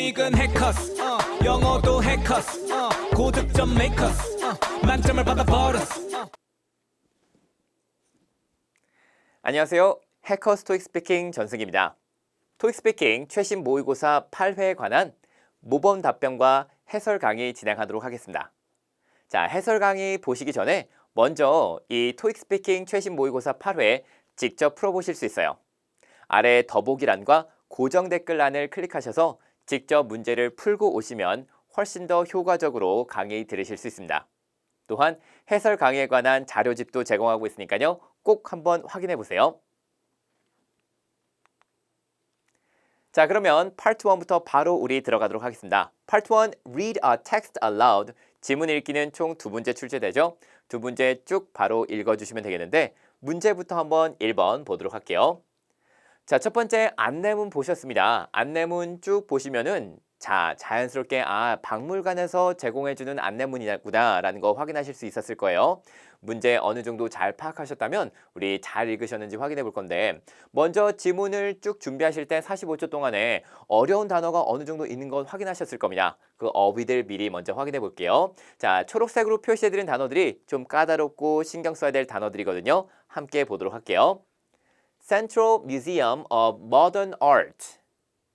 지금 해커스 영어도 해커스 고득점 메이커스 만점을 받아버렸어. 안녕하세요. 해커스 토익 스피킹 전승기입니다. 토익 스피킹 최신 모의고사 8회에 관한 모범 답변과 해설 강의 진행하도록 하겠습니다. 자, 해설 강의 보시기 전에 먼저 이 토익 스피킹 최신 모의고사 8회 직접 풀어보실 수 있어요. 아래 더보기란과 고정 댓글란을 클릭하셔서 직접 문제를 풀고 오시면 훨씬 더 효과적으로 강의 들으실 수 있습니다. 또한 해설 강의에 관한 자료집도 제공하고 있으니까요. 꼭 한번 확인해 보세요. 자, 그러면 파트 1부터 바로 우리 들어가도록 하겠습니다. 파트 1, read a text aloud. 지문 읽기는 총 2문제 출제되죠. 2문제 쭉 바로 읽어주시면 되겠는데 문제부터 한번 1번 보도록 할게요. 자, 첫 번째 안내문 보셨습니다. 안내문 쭉 보시면은 자연스럽게 박물관에서 제공해주는 안내문이구나 라는 거 확인하실 수 있었을 거예요. 문제 어느 정도 잘 파악하셨다면 우리 잘 읽으셨는지 확인해 볼 건데 먼저 지문을 쭉 준비하실 때 45초 동안에 어려운 단어가 어느 정도 있는 건 확인하셨을 겁니다. 그 어휘들 미리 먼저 확인해 볼게요. 자, 초록색으로 표시해드린 단어들이 좀 까다롭고 신경 써야 될 단어들이거든요. 함께 보도록 할게요. Central Museum of Modern Art.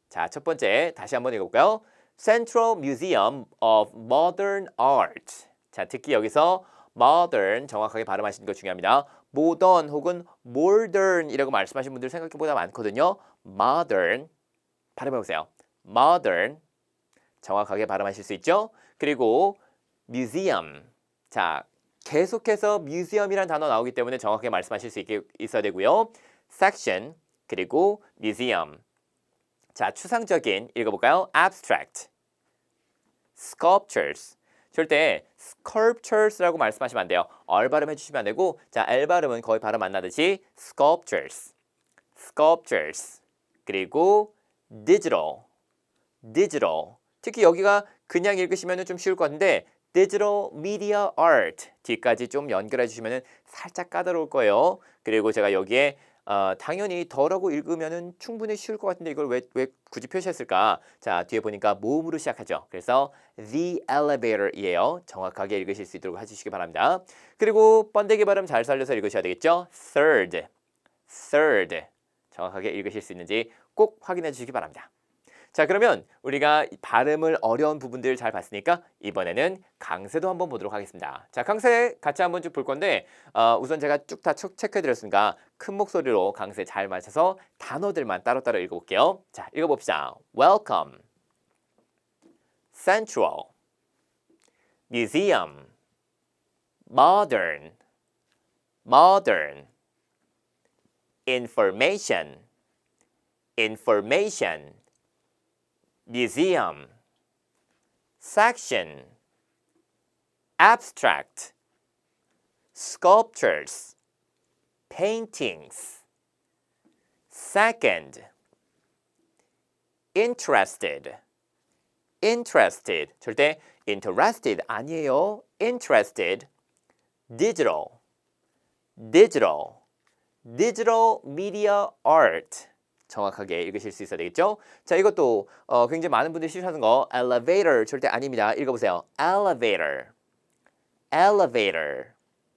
자, 첫 번째 다시 한번 읽어볼까요? Central Museum of Modern Art. 자, 특히 여기서 modern 정확하게 발음하시는 거 중요합니다. modern 혹은 modern 이라고 말씀하시는 분들 생각보다 많거든요. modern 발음해보세요. modern 정확하게 발음하실 수 있죠? 그리고 museum. 자, 계속해서 museum이라는 단어 나오기 때문에 정확하게 말씀하실 수 있어야 되고요. section 그리고 museum. 자, 추상적인 읽어볼까요? abstract, sculptures. 절대 sculptures라고 말씀하시면 안 돼요. 얼 발음 해주시면 안 되고 자, L 발음은 거의 발음 안 나듯이 sculptures, sculptures. 그리고 digital, digital. 특히 여기가 그냥 읽으시면 좀 쉬울 것 같은데 digital media art 뒤까지 좀 연결해 주시면 살짝 까다로울 거예요. 그리고 제가 여기에 당연히 더라고 읽으면 충분히 쉬울 것 같은데 이걸 왜 굳이 표시했을까? 자, 뒤에 보니까 모음으로 시작하죠. 그래서 the elevator이에요. 정확하게 읽으실 수 있도록 해주시기 바랍니다. 그리고 번데기 발음 잘 살려서 읽으셔야 되겠죠? third, third. 정확하게 읽으실 수 있는지 꼭 확인해 주시기 바랍니다. 자, 그러면 우리가 발음을 어려운 부분들 잘 봤으니까 이번에는 강세도 한번 보도록 하겠습니다. 자, 강세 같이 한번 쭉 볼 건데 우선 제가 쭉 다 체크해 드렸으니까 큰 목소리로 강세 잘 맞춰서 단어들만 따로따로 읽어볼게요. 자, 읽어봅시다. Welcome, Central, Museum, Modern, Modern, Information, Information, Museum, section, abstract, sculptures, paintings. Second, interested, interested. 절대 interested 아니에요. interested. digital, digital, digital media art. 정확하게 읽으실 수 있어야 되겠죠? 자, 이것도 굉장히 많은 분들이 싫어하는 거 elevator 절대 아닙니다. 읽어보세요. elevator, elevator.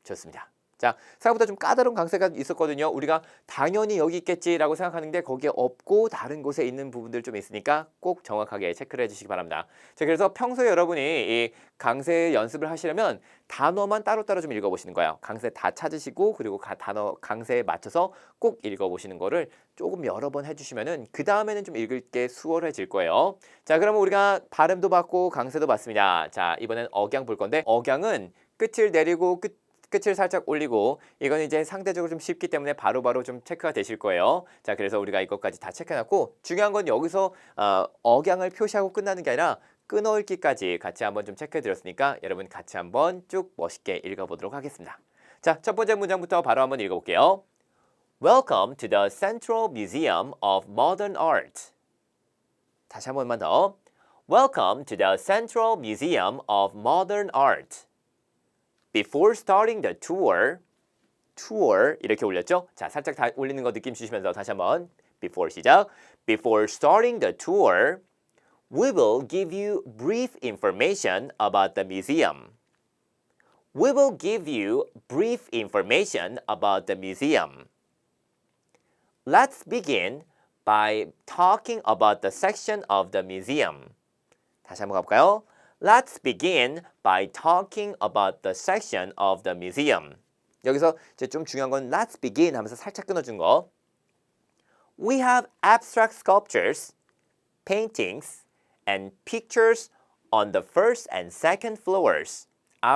좋습니다. 자, 생각보다 좀 까다로운 강세가 있었거든요. 우리가 당연히 여기 있겠지라고 생각하는데 거기에 없고 다른 곳에 있는 부분들 좀 있으니까 꼭 정확하게 체크를 해주시기 바랍니다. 자, 그래서 평소에 여러분이 이 강세 연습을 하시려면 단어만 따로따로 좀 읽어보시는 거예요. 강세 다 찾으시고 그리고 단어 강세에 맞춰서 꼭 읽어보시는 거를 조금 여러 번 해주시면은 그 다음에는 좀 읽을 게 수월해질 거예요. 자, 그러면 우리가 발음도 봤고 강세도 봤습니다. 자, 이번엔 억양 볼 건데 억양은 끝을 내리고 끝을 살짝 올리고 이건 이제 상대적으로 좀 쉽기 때문에 바로바로 좀 체크가 되실 거예요. 자, 그래서 우리가 이것까지 다 체크해놨고 중요한 건 여기서 억양을 표시하고 끝나는 게 아니라 끊어읽기까지 같이 한번 좀 체크해 드렸으니까 여러분 같이 한번 쭉 멋있게 읽어보도록 하겠습니다. 자, 첫 번째 문장부터 바로 한번 읽어볼게요. Welcome to the Central Museum of Modern Art. 다시 한 번만 더. Welcome to the Central Museum of Modern Art. Before starting the tour, 이렇게 올렸죠? 자, 살짝 다 올리는 거 느낌 주시면서 다시 한번 before 시작. Before starting the tour, We will give you brief information about the museum. We will give you brief information about the museum. Let's begin by talking about the section of the museum. 다시 한번 가볼까요? Let's begin by talking about the section of the museum. 여기서 이제 좀 중요한 건 let's begin 하면서 살짝 끊어준 거. We have abstract sculptures, paintings, and pictures on the first and second floors.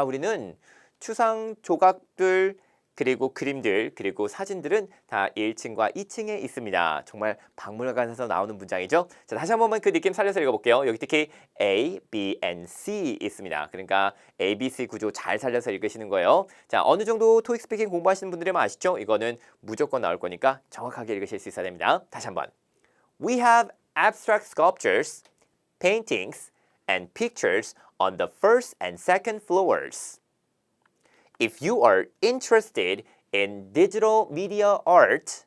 우리는 추상 조각들 그리고 그림들 그리고 사진들은 다 1층과 2층에 있습니다. 정말 박물관에서 나오는 문장이죠. 자, 다시 한 번만 그 느낌 살려서 읽어볼게요. 여기 특히 A, B, and C 있습니다. 그러니까 A, B, C 구조 잘 살려서 읽으시는 거예요. 자, 어느 정도 토익 스피킹 공부하시는 분들이면 아시죠? 이거는 무조건 나올 거니까 정확하게 읽으실 수 있어야 됩니다. 다시 한번. We have abstract sculptures, paintings, and pictures on the first and second floors. If you are interested in digital media art,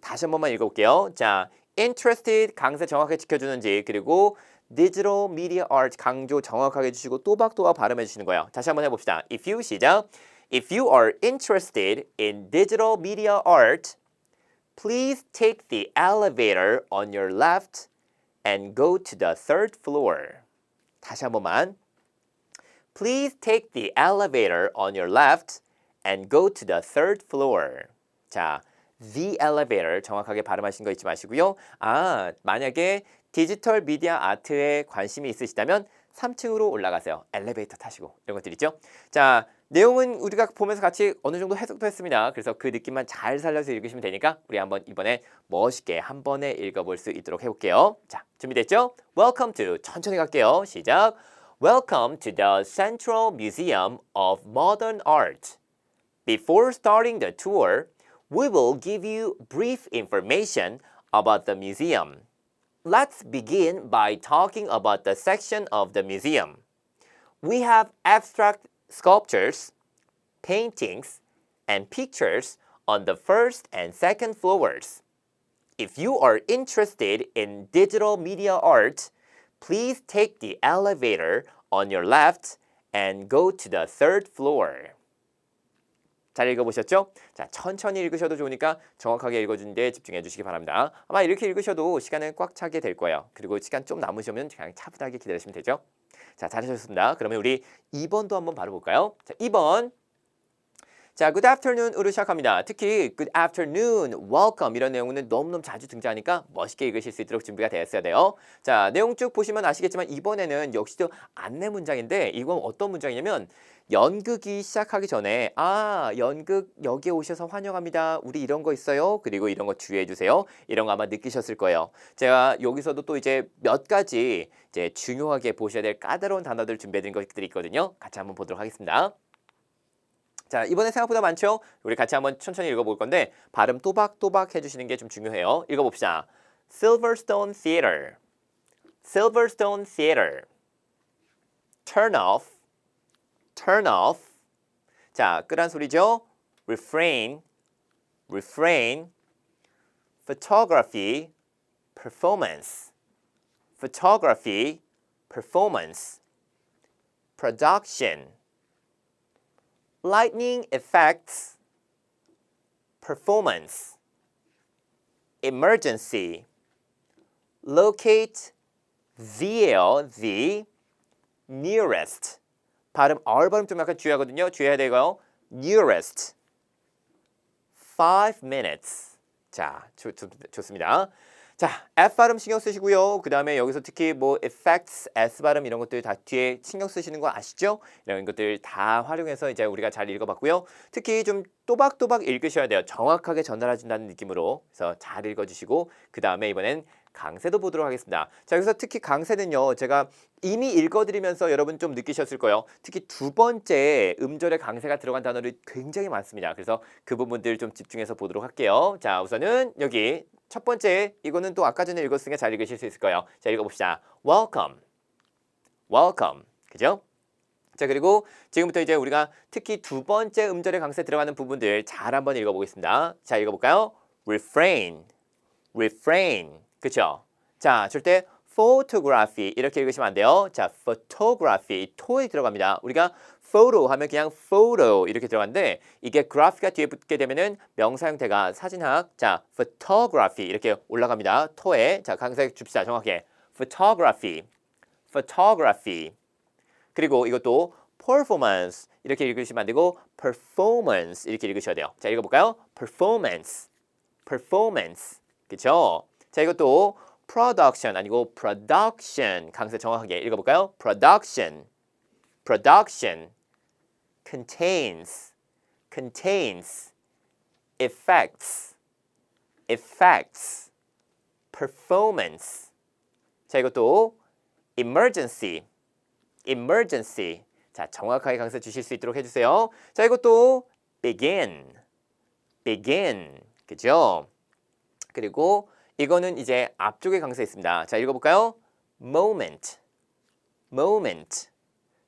다시 한 번만 읽어볼게요. 자, interested 강세 정확하게 지켜주는지 그리고 digital media art 강조 정확하게 해주시고 또박또박 발음해 주시는 거예요. 다시 한번 해봅시다. If you 시작. If you are interested in digital media art, please take the elevator on your left and go to the third floor. 다시 한 번만. Please take the elevator on your left and go to the third floor. 자, the elevator 정확하게 발음하신 거 잊지 마시고요. 만약에 디지털 미디어 아트에 관심이 있으시다면 3층으로 올라가세요. 엘리베이터 타시고 이런 것들 있죠. 자, 내용은 우리가 보면서 같이 어느 정도 해석도 했습니다. 그래서 그 느낌만 잘 살려서 읽으시면 되니까 우리 한번 이번에 멋있게 한 번에 읽어볼 수 있도록 해볼게요. 자, 준비됐죠? Welcome to 천천히 갈게요. 시작. Welcome to the Central Museum of Modern Art. Before starting the tour, we will give you brief information about the museum. Let's begin by talking about the section of the museum. We have abstract sculptures, paintings, and pictures on the first and second floors. If you are interested in digital media art, please take the elevator on your left and go to the third floor. 잘 읽어보셨죠? 자, 천천히 읽으셔도 좋으니까 정확하게 읽어주는데 집중해 주시기 바랍니다. 아마 이렇게 읽으셔도 시간은 꽉 차게 될 거예요. 그리고 시간 좀 남으시면 그냥 차분하게 기다리시면 되죠. 자, 잘하셨습니다. 그러면 우리 2번도 한번 바로 볼까요? 자, 2번. 자, good afternoon으로 시작합니다. 특히 good afternoon, welcome 이런 내용은 너무너무 자주 등장하니까 멋있게 읽으실 수 있도록 준비가 되었어야 돼요. 자, 내용 쭉 보시면 아시겠지만 이번에는 역시도 안내 문장인데 이건 어떤 문장이냐면 연극이 시작하기 전에 연극 여기에 오셔서 환영합니다. 우리 이런 거 있어요. 그리고 이런 거 주의해 주세요. 이런 거 아마 느끼셨을 거예요. 제가 여기서도 또 이제 몇 가지 이제 중요하게 보셔야 될 까다로운 단어들 준비해 드린 것들이 있거든요. 같이 한번 보도록 하겠습니다. 자, 이번에 생각보다 많죠? 우리 같이 한번 천천히 읽어볼 건데 발음 또박또박 해주시는 게 좀 중요해요. 읽어봅시다. Silverstone Theater, Silverstone Theater. Turn off, turn off. 자, 끄란 소리죠? Refrain, refrain. Photography, performance, photography, performance. Production, lightning effects, performance. Emergency, locate the nearest. 발음, 발음 좀 약간 주의하거든요. 주의해야 되고요. nearest. 5 minutes. 자, 좋습니다. 자, F 발음 신경 쓰시고요. 그 다음에 여기서 특히 뭐 effects, S 발음 이런 것들 다 뒤에 신경 쓰시는 거 아시죠? 이런 것들 다 활용해서 이제 우리가 잘 읽어봤고요. 특히 좀 또박또박 읽으셔야 돼요. 정확하게 전달해준다는 느낌으로. 그래서 잘 읽어주시고 그 다음에 이번엔 강세도 보도록 하겠습니다. 자, 여기서 특히 강세는요. 제가 이미 읽어드리면서 여러분 좀 느끼셨을 거예요. 특히 두 번째 음절에 강세가 들어간 단어들이 굉장히 많습니다. 그래서 그 부분들 좀 집중해서 보도록 할게요. 자, 우선은 여기 첫 번째 이거는 또 아까 전에 읽었으니까 잘 읽으실 수 있을 거예요. 자, 읽어봅시다. Welcome, welcome. 그죠? 자, 그리고 지금부터 이제 우리가 특히 두 번째 음절에 강세 들어가는 부분들 잘 한번 읽어보겠습니다. 자, 읽어볼까요? Refrain, refrain. 그쵸? 자, 줄 때 photography 이렇게 읽으시면 안 돼요. 자, photography 토에 들어갑니다. 우리가 photo 하면 그냥 photo 이렇게 들어가는데 이게 graph가 뒤에 붙게 되면은 명사 형태가 사진학. 자, photography 이렇게 올라갑니다. 토에. 자, 강세 줍시다. 정확하게. photography. photography. 그리고 이것도 performance 이렇게 읽으시면 안 되고 performance 이렇게 읽으셔야 돼요. 자, 읽어볼까요? performance. performance. 그쵸? 자, 이것도 production 아니고 production 강세 정확하게 읽어볼까요? production. production. contains. contains. effects. effects. performance. 자, 이것도 emergency. emergency. 자, 정확하게 강세 주실 수 있도록 해주세요. 자, 이것도 begin. begin. 그죠? 그리고 이거는 이제 앞쪽에 강세 있습니다. 자, 읽어볼까요? moment. moment.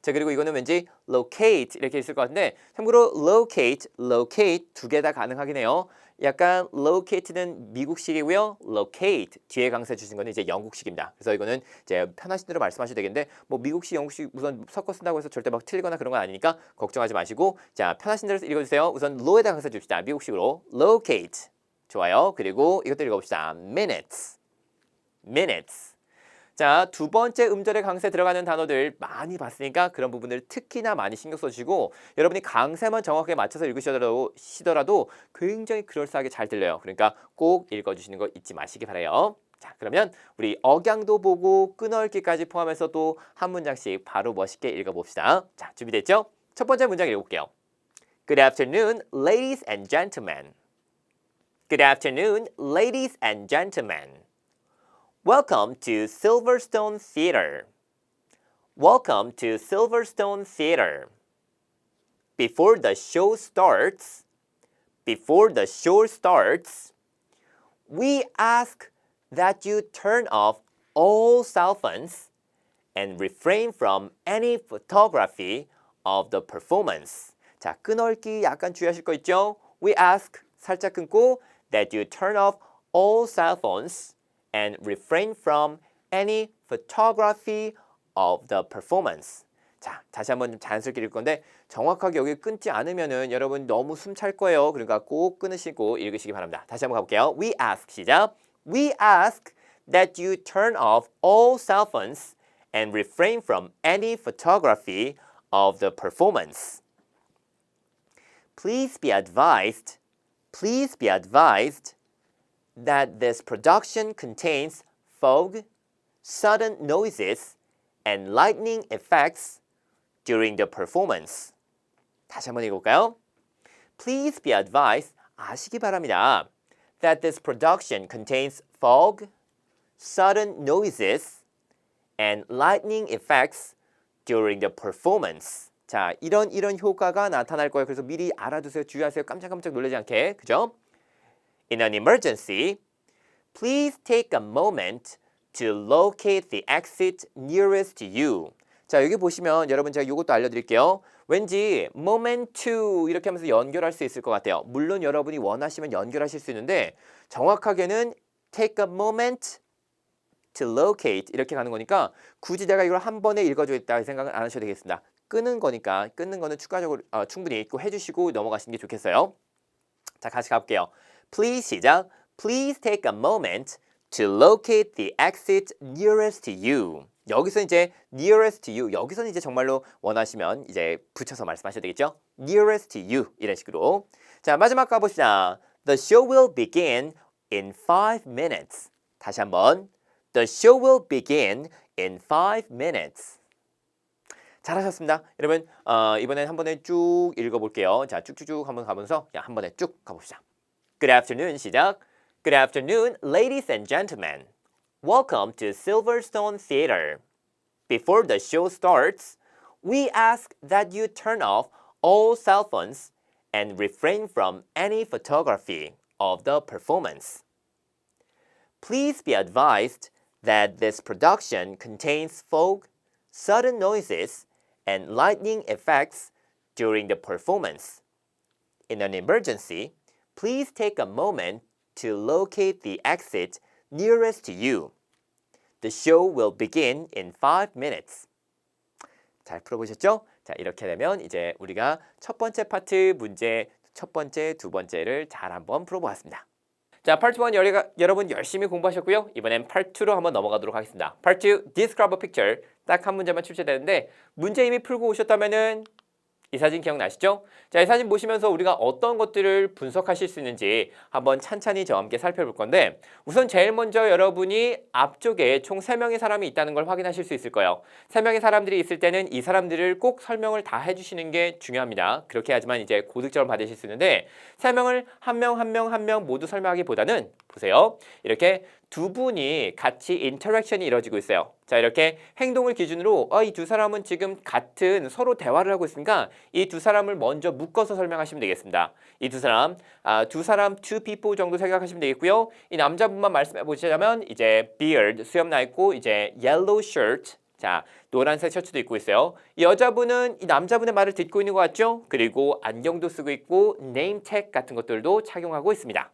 자, 그리고 이거는 왠지 locate 이렇게 있을 것 같은데 참고로 locate, locate 두 개 다 가능하긴 해요. 약간 locate는 미국식이고요. locate 뒤에 강세 주신 거는 이제 영국식입니다. 그래서 이거는 이제 편하신 대로 말씀하셔도 되겠는데 뭐 미국식, 영국식 우선 섞어 쓴다고 해서 절대 막 틀리거나 그런 건 아니니까 걱정하지 마시고 자, 편하신 대로 읽어주세요. 우선 low에다 강세 줍시다. 미국식으로 locate. 좋아요. 그리고 이것도 읽어봅시다. minutes. minutes. 자, 두 번째 음절에 강세 들어가는 단어들 많이 봤으니까 그런 부분을 특히나 많이 신경 써주시고 여러분이 강세만 정확하게 맞춰서 읽으시더라도 굉장히 그럴싸하게 잘 들려요. 그러니까 꼭 읽어주시는 거 잊지 마시기 바라요. 자, 그러면 우리 억양도 보고 끊어읽기까지 포함해서 또 한 문장씩 바로 멋있게 읽어봅시다. 자, 준비됐죠? 첫 번째 문장 읽어볼게요. Good afternoon, ladies and gentlemen. Good afternoon, ladies and gentlemen. Welcome to Silverstone Theater. Welcome to Silverstone Theater. Before the show starts, we ask that you turn off all cell phones and refrain from any photography of the performance. 자, 끊어읽기 약간 주의하실 거 있죠? We ask 살짝 끊고 that you turn off all cell phones and refrain from any photography of the performance. 자, 다시 한번 좀 자연스럽게 읽을 건데 정확하게 여기 끊지 않으면은 여러분 너무 숨찰 거예요. 그러니까 꼭 끊으시고 읽으시기 바랍니다. 다시 한번 가볼게요. We ask 시작. We ask that you turn off all cell phones and refrain from any photography of the performance. Please be advised that this production contains fog, sudden noises, and lightning effects during the performance. 다시 한번 읽어볼까요? Please be advised, 아시기 바랍니다. That this production contains fog, sudden noises, and lightning effects during the performance. 자, 이런 효과가 나타날 거예요. 그래서 미리 알아두세요. 주의하세요. 깜짝깜짝 놀라지 않게. 그죠? In an emergency, please take a moment to locate the exit nearest to you. 자, 여기 보시면 여러분 제가 이것도 알려드릴게요. 왠지 moment to 이렇게 하면서 연결할 수 있을 것 같아요. 물론 여러분이 원하시면 연결하실 수 있는데 정확하게는 take a moment to locate 이렇게 가는 거니까 굳이 내가 이걸 한 번에 읽어주겠다 생각은 안 하셔도 되겠습니다. 끊는 거니까 끊는 거는 추가적으로 충분히 읽고 해주시고 넘어가시는 게 좋겠어요. 자, 같이 가볼게요. Please 시작. Please take a moment to locate the exit nearest to you. 여기서 이제 nearest to you. 여기서는 이제 정말로 원하시면 이제 붙여서 말씀하셔도 되겠죠? nearest to you 이런 식으로. 자, 마지막 가봅시다. The show will begin in 5 minutes. 다시 한번. The show will begin in 5 minutes. 잘하셨습니다. 여러분 이번엔 한 번에 쭉 읽어볼게요. 자, 쭉쭉쭉 한번 가면서 한 번에 쭉 가봅시다. Good afternoon, 시작. Good afternoon, ladies and gentlemen. Welcome to Silverstone Theater. Before the show starts, we ask that you turn off all cell phones and refrain from any photography of the performance. Please be advised that this production contains fog, sudden noises, and lightning effects during the performance. In an emergency, please take a moment to locate the exit nearest to you. The show will begin in 5 minutes. 잘 풀어보셨죠? 자, 이렇게 되면 이제 우리가 첫 번째 파트 문제 첫 번째, 두 번째를 잘 한번 풀어보았습니다. 자, 파트 1 여러분 열심히 공부하셨고요. 이번엔 파트 2로 한번 넘어가도록 하겠습니다. 파트 2, describe a picture. 딱 한 문제만 출제되는데 문제 이미 풀고 오셨다면은 이 사진 기억나시죠? 자, 이 사진 보시면서 우리가 어떤 것들을 분석하실 수 있는지 한번 찬찬히 저와 함께 살펴볼 건데 우선 제일 먼저 여러분이 앞쪽에 총 3명의 사람이 있다는 걸 확인하실 수 있을 거예요. 3명의 사람들이 있을 때는 이 사람들을 꼭 설명을 다 해주시는 게 중요합니다. 그렇게 하지만 이제 고득점을 받으실 수 있는데 3명을 한 명 모두 설명하기보다는 보세요. 이렇게 두 분이 같이 인터랙션이 이루어지고 있어요. 자, 이렇게 행동을 기준으로 이 두 사람은 지금 같은 서로 대화를 하고 있으니까 이 두 사람을 먼저 묶어서 설명하시면 되겠습니다. 이 두 사람, two people 정도 생각하시면 되겠고요. 이 남자분만 말씀해 보시자면 이제 beard, 수염 나 있고 이제 yellow shirt, 자, 노란색 셔츠도 입고 있어요. 이 여자분은 이 남자분의 말을 듣고 있는 것 같죠? 그리고 안경도 쓰고 있고 name tag 같은 것들도 착용하고 있습니다.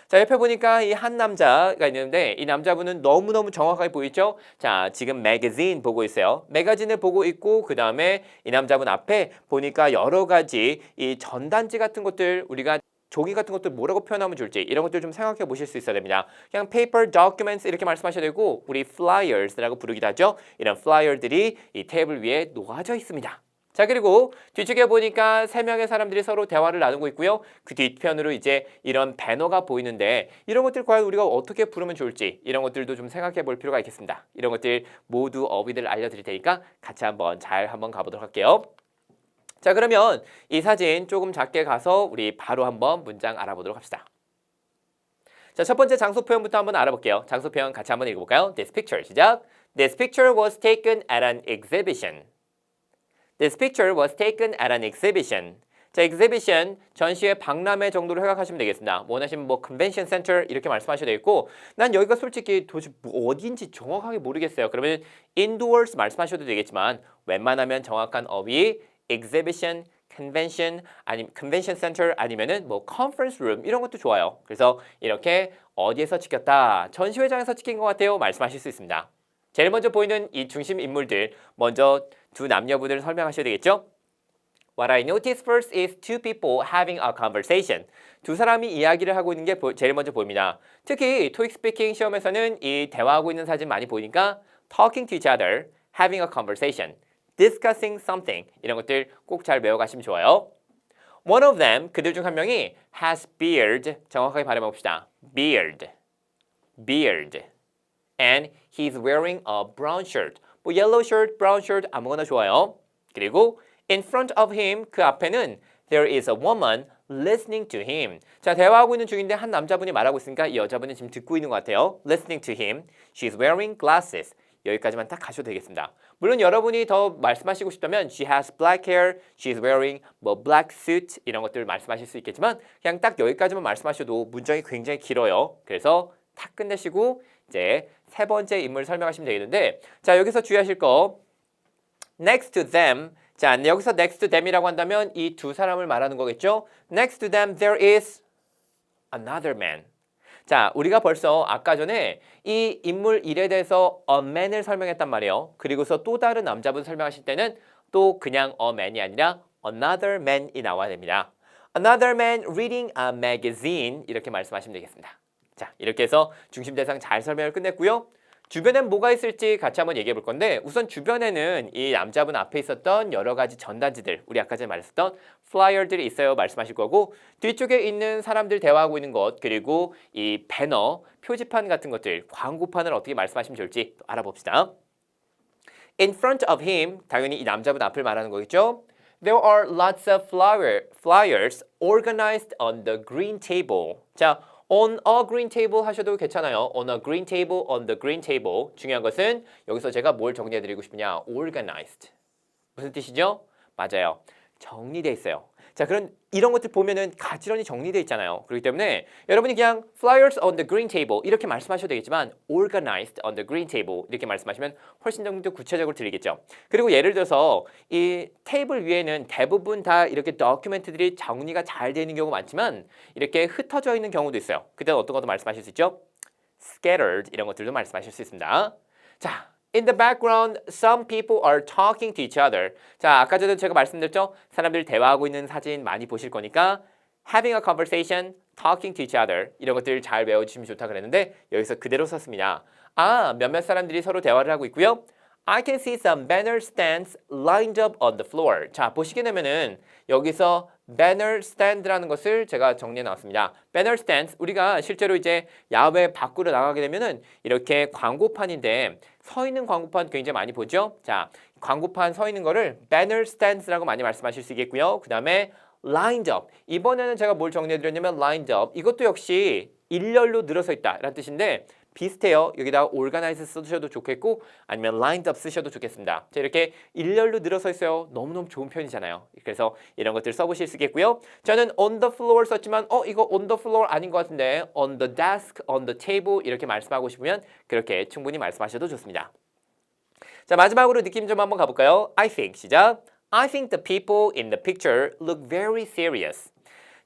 자, 옆에 보니까 이 한 남자가 있는데 이 남자분은 너무너무 정확하게 보이죠? 자, 지금 매거진 보고 있어요. 매거진을 보고 있고 그 다음에 이 남자분 앞에 보니까 여러 가지 이 전단지 같은 것들 우리가 종이 같은 것들 뭐라고 표현하면 좋을지 이런 것들 좀 생각해 보실 수 있어야 됩니다. 그냥 paper documents 이렇게 말씀하셔야 되고 우리 flyers라고 부르기도 하죠. 이런 flyer들이 이 테이블 위에 놓아져 있습니다. 자, 그리고 뒤쪽에 보니까 3명의 사람들이 서로 대화를 나누고 있고요. 그 뒤편으로 이제 이런 배너가 보이는데 이런 것들 과연 우리가 어떻게 부르면 좋을지 이런 것들도 좀 생각해 볼 필요가 있겠습니다. 이런 것들 모두 어휘들 알려드릴 테니까 같이 한번 가보도록 할게요. 자, 그러면 이 사진 조금 작게 가서 우리 바로 한번 문장 알아보도록 합시다. 자, 첫 번째 장소 표현부터 한번 알아볼게요. 장소 표현 같이 한번 읽어볼까요? This picture, 시작. This picture was taken at an exhibition. This picture was taken at an exhibition. 자, exhibition, 전시회 박람회 정도로 생각하시면 되겠습니다. 원하시면 뭐 convention center 이렇게 말씀하셔도 되겠고 난 여기가 솔직히 도대체 어딘지 정확하게 모르겠어요. 그러면 indoors 말씀하셔도 되겠지만 웬만하면 정확한 어휘 exhibition, convention, 아니면 convention center 아니면은 뭐 conference room 이런 것도 좋아요. 그래서 이렇게 어디에서 찍혔다, 전시회장에서 찍힌 것 같아요 말씀하실 수 있습니다. 제일 먼저 보이는 이 중심 인물들 먼저 두 남녀분들을 설명하셔야 되겠죠? What I noticed first is two people having a conversation. 두 사람이 이야기를 하고 있는 게 제일 먼저 보입니다. 특히 TOEIC 스피킹 시험에서는 이 대화하고 있는 사진 많이 보이니까 talking to each other, having a conversation, discussing something 이런 것들 꼭 잘 외워가시면 좋아요. One of them, 그들 중 한 명이 has beard, 정확하게 발음해 봅시다. beard. And he's wearing a brown shirt. 뭐 yellow shirt, brown shirt 아무거나 좋아요. 그리고 in front of him 그 앞에는 there is a woman listening to him. 자, 대화하고 있는 중인데 한 남자분이 말하고 있으니까 이 여자분이 지금 듣고 있는 것 같아요. listening to him. She's wearing glasses. 여기까지만 딱 가셔도 되겠습니다. 물론 여러분이 더 말씀하시고 싶다면 she has black hair, she's wearing 뭐 black suit 이런 것들을 말씀하실 수 있겠지만 그냥 딱 여기까지만 말씀하셔도 문장이 굉장히 길어요. 그래서 딱 끝내시고 이제 세 번째 인물 설명하시면 되겠는데 자, 여기서 주의하실 거 next to them. 자, 여기서 next to them이라고 한다면 이 두 사람을 말하는 거겠죠? Next to them there is another man. 자, 우리가 벌써 아까 전에 이 인물 1에 대해서 a man을 설명했단 말이에요. 그리고서 또 다른 남자분 설명하실 때는 또 그냥 a man이 아니라 another man이 나와야 됩니다. Another man reading a magazine 이렇게 말씀하시면 되겠습니다. 자, 이렇게 해서 중심 대상 잘 설명을 끝냈고요. 주변엔 뭐가 있을지 같이 한번 얘기해 볼 건데 우선 주변에는 이 남자분 앞에 있었던 여러 가지 전단지들 우리 아까 전에 말했었던 플라이어들이 있어요 말씀하실 거고 뒤쪽에 있는 사람들 대화하고 있는 것 그리고 이 배너, 표지판 같은 것들 광고판을 어떻게 말씀하시면 좋을지 또 알아봅시다. In front of him 당연히 이 남자분 앞을 말하는 거겠죠. There are lots of flyers organized on the green table. 자, on a green table 하셔도 괜찮아요. On a green table, on the green table. 중요한 것은 여기서 제가 뭘 정리해드리고 싶으냐. organized. 무슨 뜻이죠? 맞아요. 정리되어 있어요. 자, 그런 이런 것들 보면은 가지런히 정리되어 있잖아요. 그렇기 때문에 여러분이 그냥 flyers on the green table 이렇게 말씀하셔도 되겠지만 organized on the green table 이렇게 말씀하시면 훨씬 더 구체적으로 들리겠죠. 그리고 예를 들어서 이 테이블 위에는 대부분 다 이렇게 다큐멘트들이 정리가 잘 되어 있는 경우가 많지만 이렇게 흩어져 있는 경우도 있어요. 그때는 어떤 것도 말씀하실 수 있죠? scattered 이런 것들도 말씀하실 수 있습니다. 자, in the background, some people are talking to each other. 자, 아까 전에 제가 말씀드렸죠? 사람들 대화하고 있는 사진 많이 보실 거니까 having a conversation, talking to each other 이런 것들 잘 외워주시면 좋다 그랬는데 여기서 그대로 썼습니다. 아, 몇몇 사람들이 서로 대화를 하고 있고요. I can see some banner stands lined up on the floor. 자, 보시게 되면은 여기서 banner stand라는 것을 제가 정리해 놨습니다. banner stands 우리가 실제로 이제 야외 밖으로 나가게 되면은 이렇게 광고판인데 서 있는 광고판 굉장히 많이 보죠. 자, 광고판 서 있는 거를 banner stands라고 많이 말씀하실 수 있겠고요. 그다음에 lined up. 이번에는 제가 뭘 정리해 드렸냐면 lined up. 이것도 역시 일렬로 늘어서 있다라는 뜻인데 비슷해요. 여기다가 organize 쓰셔도 좋겠고 아니면 lined up 쓰셔도 좋겠습니다. 자, 이렇게 일렬로 늘어서 있어요. 너무너무 좋은 표현이잖아요. 그래서 이런 것들 써보실 수 있겠고요. 저는 on the floor 썼지만 이거 on the floor 아닌 것 같은데 on the desk, on the table 이렇게 말씀하고 싶으면 그렇게 충분히 말씀하셔도 좋습니다. 자, 마지막으로 느낌 좀 한번 가볼까요? I think 시작. I think the people in the picture look very serious.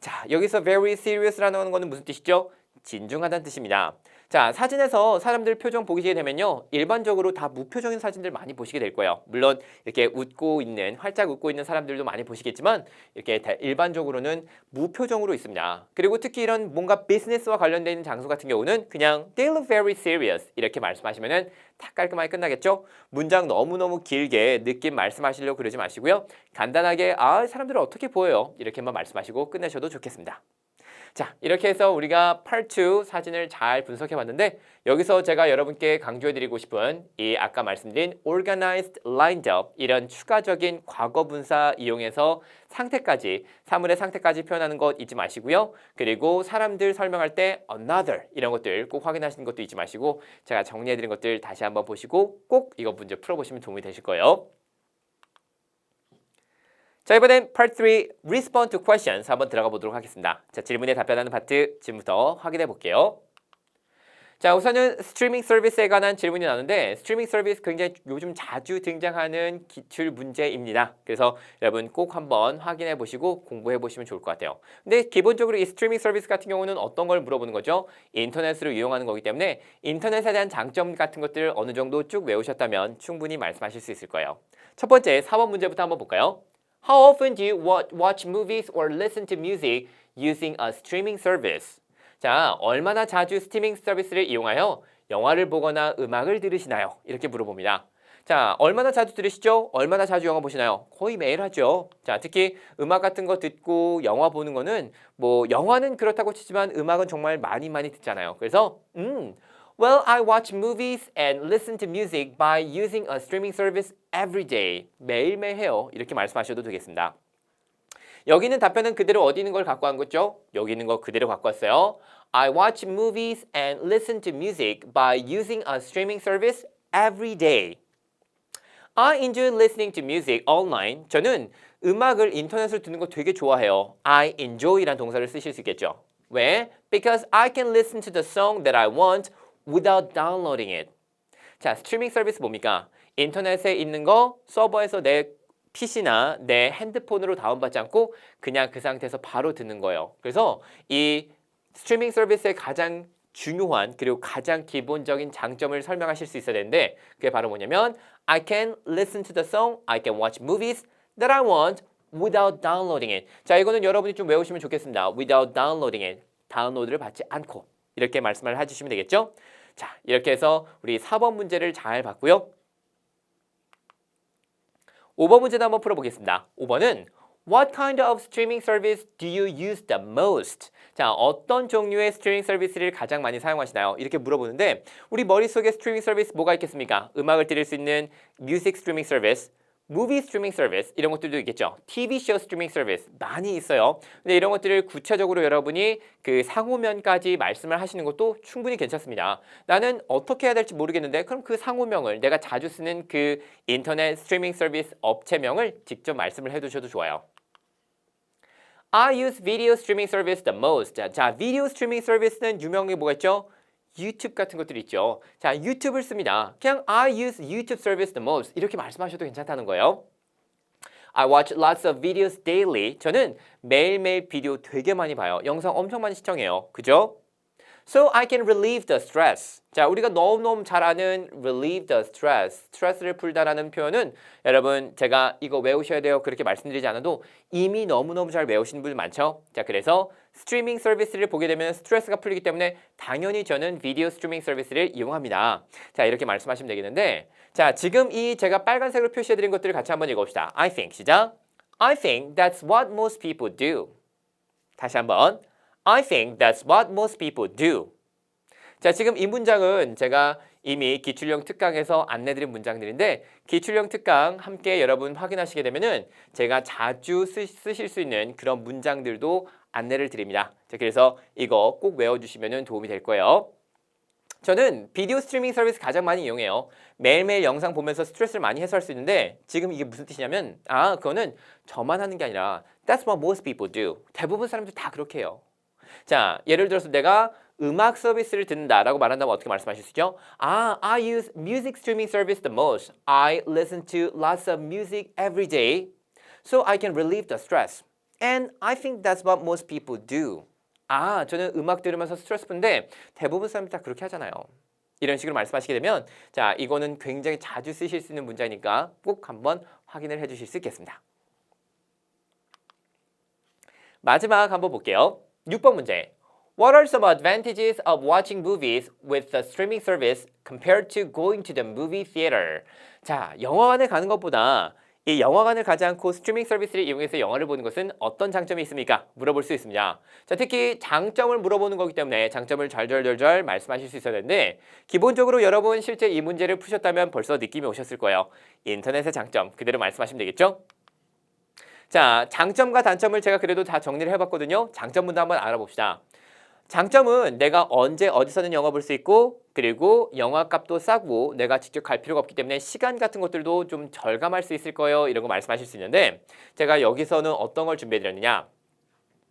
자, 여기서 very serious라는 거는 무슨 뜻이죠? 진중하다는 뜻입니다. 자, 사진에서 사람들 표정 보시게 되면요. 일반적으로 다 무표정인 사진들 많이 보시게 될 거예요. 물론 이렇게 웃고 있는, 활짝 웃고 있는 사람들도 많이 보시겠지만 이렇게 일반적으로는 무표정으로 있습니다. 그리고 특히 이런 뭔가 비즈니스와 관련된 있는 장소 같은 경우는 그냥 they look very serious 이렇게 말씀하시면은 다 깔끔하게 끝나겠죠? 문장 너무너무 길게 느낌 말씀하시려고 그러지 마시고요. 간단하게 사람들은 어떻게 보여요? 이렇게만 말씀하시고 끝내셔도 좋겠습니다. 자, 이렇게 해서 우리가 Part 2 사진을 잘 분석해 봤는데 여기서 제가 여러분께 강조해 드리고 싶은 이 아까 말씀드린 organized, lined up 이런 추가적인 과거 분사 이용해서 상태까지, 사물의 상태까지 표현하는 것 잊지 마시고요. 그리고 사람들 설명할 때 another 이런 것들 꼭 확인하시는 것도 잊지 마시고 제가 정리해 드린 것들 다시 한번 보시고 꼭 이거 문제 풀어보시면 도움이 되실 거예요. 자, 이번엔 Part 3 Respond to Questions 한번 들어가 보도록 하겠습니다. 자, 질문에 답변하는 파트 지금부터 확인해 볼게요. 자, 우선은 스트리밍 서비스에 관한 질문이 나오는데 스트리밍 서비스 굉장히 요즘 자주 등장하는 기출 문제입니다. 그래서 여러분 꼭 한번 확인해 보시고 공부해 보시면 좋을 것 같아요. 근데 기본적으로 이 스트리밍 서비스 같은 경우는 어떤 걸 물어보는 거죠? 인터넷으로 이용하는 거기 때문에 인터넷에 대한 장점 같은 것들 어느 정도 쭉 외우셨다면 충분히 말씀하실 수 있을 거예요. 첫 번째 4번 문제부터 한번 볼까요? How often do you watch movies or listen to music using a streaming service? 자, 얼마나 자주 스트리밍 서비스를 이용하여 영화를 보거나 음악을 들으시나요? 이렇게 물어봅니다. 자, 얼마나 자주 들으시죠? 얼마나 자주 영화 보시나요? 거의 매일 하죠. 자, 특히 음악 같은 거 듣고 영화 보는 거는 뭐 영화는 그렇다고 치지만 음악은 정말 많이 듣잖아요. 그래서 Well, I watch movies and listen to music by using a streaming service every day. 매일매일 해요. 이렇게 말씀하셔도 되겠습니다. 여기 있는 답변은 그대로 어디 있는 걸 갖고 온 거죠? 여기 있는 거 그대로 갖고 왔어요. I watch movies and listen to music by using a streaming service every day. I enjoy listening to music online. 저는 음악을 인터넷으로 듣는 거 되게 좋아해요. I enjoy라는 동사를 쓰실 수 있겠죠. 왜? Because I can listen to the song that I want without downloading it. 자, 스트리밍 서비스 뭡니까? 인터넷에 있는 거 서버에서 내 PC나 내 핸드폰으로 다운받지 않고 그냥 그 상태에서 바로 듣는 거예요. 그래서 이 스트리밍 서비스의 가장 중요한 그리고 가장 기본적인 장점을 설명하실 수 있어야 되는데 그게 바로 뭐냐면 I can listen to the song, I can watch movies that I want without downloading it. 자, 이거는 여러분이 좀 외우시면 좋겠습니다. without downloading it. 다운로드를 받지 않고 이렇게 말씀을 해주시면 되겠죠? 자, 이렇게 해서 우리 4번 문제를 잘 봤고요. 5번 문제도 한번 풀어보겠습니다. 5번은 What kind of streaming service do you use the most? 자, 어떤 종류의 스트리밍 서비스를 가장 많이 사용하시나요? 이렇게 물어보는데 우리 머릿속에 스트리밍 서비스 뭐가 있겠습니까? 음악을 들을 수 있는 뮤직 스트리밍 서비스, 무비 스트리밍 서비스 이런 것들도 있겠죠. TV 쇼 스트리밍 서비스 많이 있어요. 근데 이런 것들을 구체적으로 여러분이 그 상호명까지 말씀을 하시는 것도 충분히 괜찮습니다. 나는 어떻게 해야 될지 모르겠는데 그럼 그 상호명을 내가 자주 쓰는 그 인터넷 스트리밍 서비스 업체명을 직접 말씀을 해두셔도 좋아요. I use video streaming service the most. 자, 비디오 스트리밍 서비스는 유명한 게 뭐가 있죠? 유튜브 같은 것들이 있죠. 자, 유튜브를 씁니다. 그냥 I use YouTube service the most 이렇게 말씀하셔도 괜찮다는 거예요. I watch lots of videos daily. 저는 매일매일 비디오 되게 많이 봐요. 영상 엄청 많이 시청해요. 그죠? So I can relieve the stress. 자, 우리가 너무너무 잘 아는 relieve the stress, 스트레스를 풀다라는 표현은 여러분 제가 이거 외우셔야 돼요 그렇게 말씀드리지 않아도 이미 너무너무 잘 외우시는 분들 많죠? 자, 그래서 스트리밍 서비스를 보게 되면 스트레스가 풀리기 때문에 당연히 저는 비디오 스트리밍 서비스를 이용합니다. 자, 이렇게 말씀하시면 되겠는데 자, 지금 이 제가 빨간색으로 표시해드린 것들을 같이 한번 읽어봅시다. I think, 시작. I think that's what most people do. 다시 한번. I think that's what most people do. 자, 지금 이 문장은 제가 이미 기출형 특강에서 안내드린 문장들인데 기출형 특강 함께 여러분 확인하시게 되면은 제가 자주 쓰실 수 있는 그런 문장들도 안내를 드립니다. 자, 그래서 이거 꼭 외워주시면 도움이 될 거예요. 저는 비디오 스트리밍 서비스 가장 많이 이용해요. 매일매일 영상 보면서 스트레스를 많이 해소할 수 있는데 지금 이게 무슨 뜻이냐면 그거는 저만 하는 게 아니라 That's what most people do. 대부분 사람들 다 그렇게 해요. 자, 예를 들어서 내가 음악 서비스를 듣는다라고 말한다면 어떻게 말씀하실 수 있죠? I use music streaming service the most. I listen to lots of music every day so I can relieve the stress. And I think that's what most people do. 저는 음악 들으면서 스트레스 푸는데 대부분 사람들이 다 그렇게 하잖아요. 이런 식으로 말씀하시게 되면 자, 이거는 굉장히 자주 쓰실 수 있는 문장이니까 꼭 한번 확인을 해 주실 수 있겠습니다. 마지막 한번 볼게요. 6번 문제. What are some advantages of watching movies with the streaming service compared to going to the movie theater? 자, 영화관에 가는 것보다 이 영화관을 가지 않고 스트리밍 서비스를 이용해서 영화를 보는 것은 어떤 장점이 있습니까? 물어볼 수 있습니다. 자, 특히 장점을 물어보는 거기 때문에 장점을 잘 말씀하실 수 있어야 되는데 기본적으로 여러분 실제 이 문제를 푸셨다면 벌써 느낌이 오셨을 거예요. 인터넷의 장점 그대로 말씀하시면 되겠죠? 자, 장점과 단점을 제가 그래도 다 정리를 해봤거든요. 장점부터 한번 알아봅시다. 장점은 내가 언제 어디서든 영화 볼 수 있고 그리고 영화값도 싸고 내가 직접 갈 필요가 없기 때문에 시간 같은 것들도 좀 절감할 수 있을 거예요. 이런 거 말씀하실 수 있는데 제가 여기서는 어떤 걸 준비해 드렸느냐.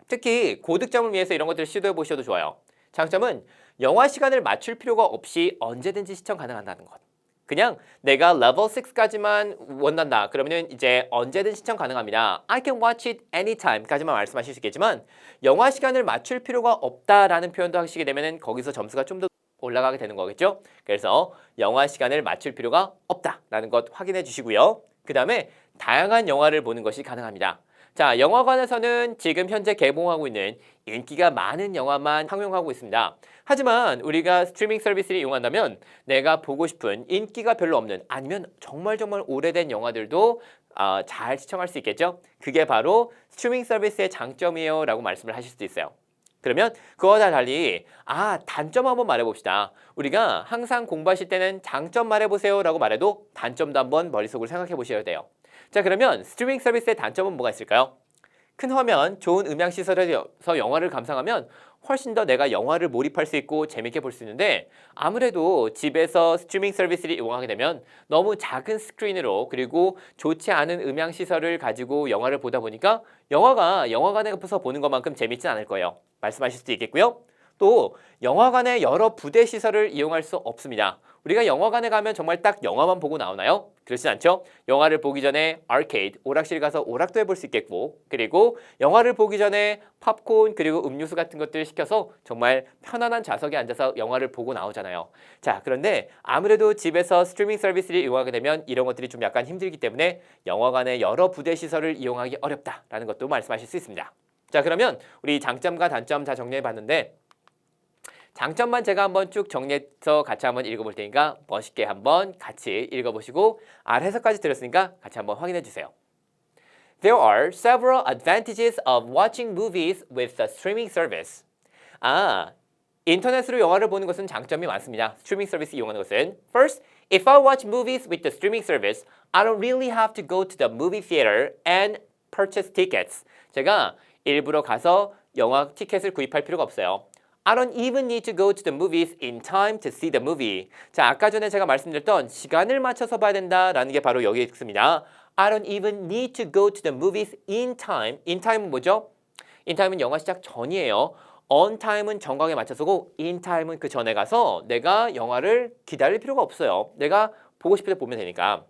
특히 고득점을 위해서 이런 것들을 시도해 보셔도 좋아요. 장점은 영화 시간을 맞출 필요가 없이 언제든지 시청 가능하다는 것. 그냥 내가 레벨 6까지만 원한다. 그러면은 이제 언제든 시청 가능합니다. I can watch it anytime까지만 말씀하실 수 있겠지만 영화 시간을 맞출 필요가 없다라는 표현도 하시게 되면은 거기서 점수가 좀 더 올라가게 되는 거겠죠. 그래서 영화 시간을 맞출 필요가 없다라는 것 확인해 주시고요. 그 다음에 다양한 영화를 보는 것이 가능합니다. 자, 영화관에서는 지금 현재 개봉하고 있는 인기가 많은 영화만 상영하고 있습니다. 하지만 우리가 스트리밍 서비스를 이용한다면 내가 보고 싶은 인기가 별로 없는 아니면 정말 오래된 영화들도 잘 시청할 수 있겠죠? 그게 바로 스트리밍 서비스의 장점이에요 라고 말씀을 하실 수도 있어요. 그러면 그거와 달리 단점 한번 말해봅시다. 우리가 항상 공부하실 때는 장점 말해보세요 라고 말해도 단점도 한번 머릿속으로 생각해 보셔야 돼요. 자, 그러면 스트리밍 서비스의 단점은 뭐가 있을까요? 큰 화면, 좋은 음향 시설에서 영화를 감상하면 훨씬 더 내가 영화를 몰입할 수 있고 재밌게 볼 수 있는데 아무래도 집에서 스트리밍 서비스를 이용하게 되면 너무 작은 스크린으로 그리고 좋지 않은 음향 시설을 가지고 영화를 보다 보니까 영화가 영화관에서 보는 것만큼 재밌진 않을 거예요. 말씀하실 수도 있겠고요. 또 영화관의 여러 부대 시설을 이용할 수 없습니다. 우리가 영화관에 가면 정말 딱 영화만 보고 나오나요? 그렇진 않죠. 영화를 보기 전에 아케이드, 오락실 가서 오락도 해볼 수 있겠고 그리고 영화를 보기 전에 팝콘 그리고 음료수 같은 것들을 시켜서 정말 편안한 좌석에 앉아서 영화를 보고 나오잖아요. 자, 그런데 아무래도 집에서 스트리밍 서비스를 이용하게 되면 이런 것들이 좀 약간 힘들기 때문에 영화관의 여러 부대 시설을 이용하기 어렵다라는 것도 말씀하실 수 있습니다. 자, 그러면 우리 장점과 단점 다 정리해 봤는데 장점만 제가 한번 쭉 정리해서 같이 한번 읽어볼 테니까 멋있게 한번 같이 읽어보시고 해석까지 들었으니까 같이 한번 확인해 주세요. There are several advantages of watching movies with the streaming service. 인터넷으로 영화를 보는 것은 장점이 많습니다. 스트리밍 서비스 이용하는 것은 First, if I watch movies with the streaming service, I don't really have to go to the movie theater and purchase tickets. 제가 일부러 가서 영화 티켓을 구입할 필요가 없어요. I don't even need to go to the movies in time to see the movie. 자, 아까 전에 제가 말씀드렸던 시간을 맞춰서 봐야 된다라는 게 바로 여기 있습니다. I don't even need to go to the movies in time. In time은 뭐죠? In time은 영화 시작 전이에요. On time은 정각에 맞춰서고 in time은 그 전에 가서 내가 영화를 기다릴 필요가 없어요. 내가 보고 싶을 때 보면 되니까.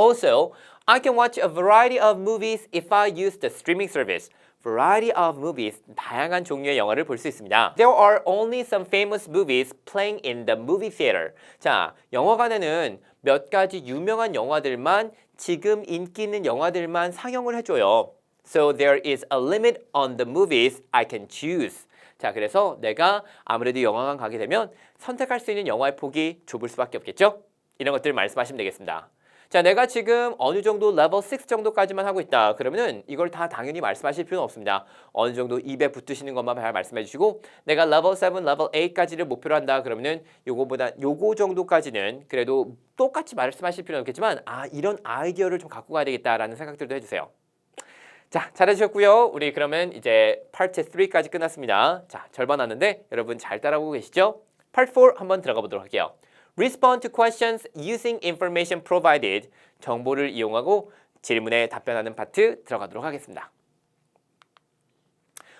Also, I can watch a variety of movies if I use the streaming service. Variety of movies, 다양한 종류의 영화를 볼 수 있습니다. There are only some famous movies playing in the movie theater. 자, 영화관에는 몇 가지 유명한 영화들만 지금 인기 있는 영화들만 상영을 해줘요. So there is a limit on the movies I can choose. 자, 그래서 내가 아무래도 영화관 가게 되면 선택할 수 있는 영화의 폭이 좁을 수밖에 없겠죠? 이런 것들 말씀하시면 되겠습니다. 자, 내가 지금 어느 정도 레벨 6 정도까지만 하고 있다. 그러면은 이걸 다 당연히 말씀하실 필요는 없습니다. 어느 정도 입에 붙으시는 것만 잘 말씀해 주시고 내가 레벨 7, 레벨 8까지를 목표로 한다. 그러면은 요거 정도까지는 그래도 똑같이 말씀하실 필요는 없겠지만 이런 아이디어를 좀 갖고 가야 되겠다라는 생각들도 해주세요. 자, 잘해주셨고요. 우리 그러면 이제 파트 3까지 끝났습니다. 자, 절반 왔는데 여러분 잘 따라오고 계시죠? 파트 4 한번 들어가 보도록 할게요. Respond to questions using information provided. 정보를 이용하고 질문에 답변하는 파트 들어가도록 하겠습니다.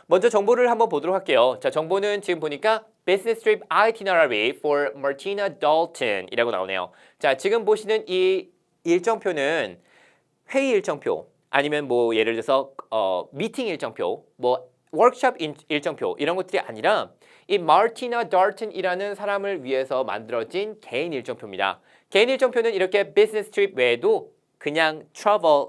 먼저 정보를 한번 보도록 할게요. 자, 정보는 지금 보니까 Business Trip Itinerary for Martina Dalton 이라고 나오네요. 자, 지금 보시는 이 일정표는 회의 일정표 아니면 뭐 예를 들어서 미팅 일정표, 뭐 워크숍 일정표 이런 것들이 아니라 이 마르티나 달튼이라는 사람을 위해서 만들어진 개인 일정표입니다. 개인 일정표는 이렇게 비즈니스 트립 외에도 그냥 travel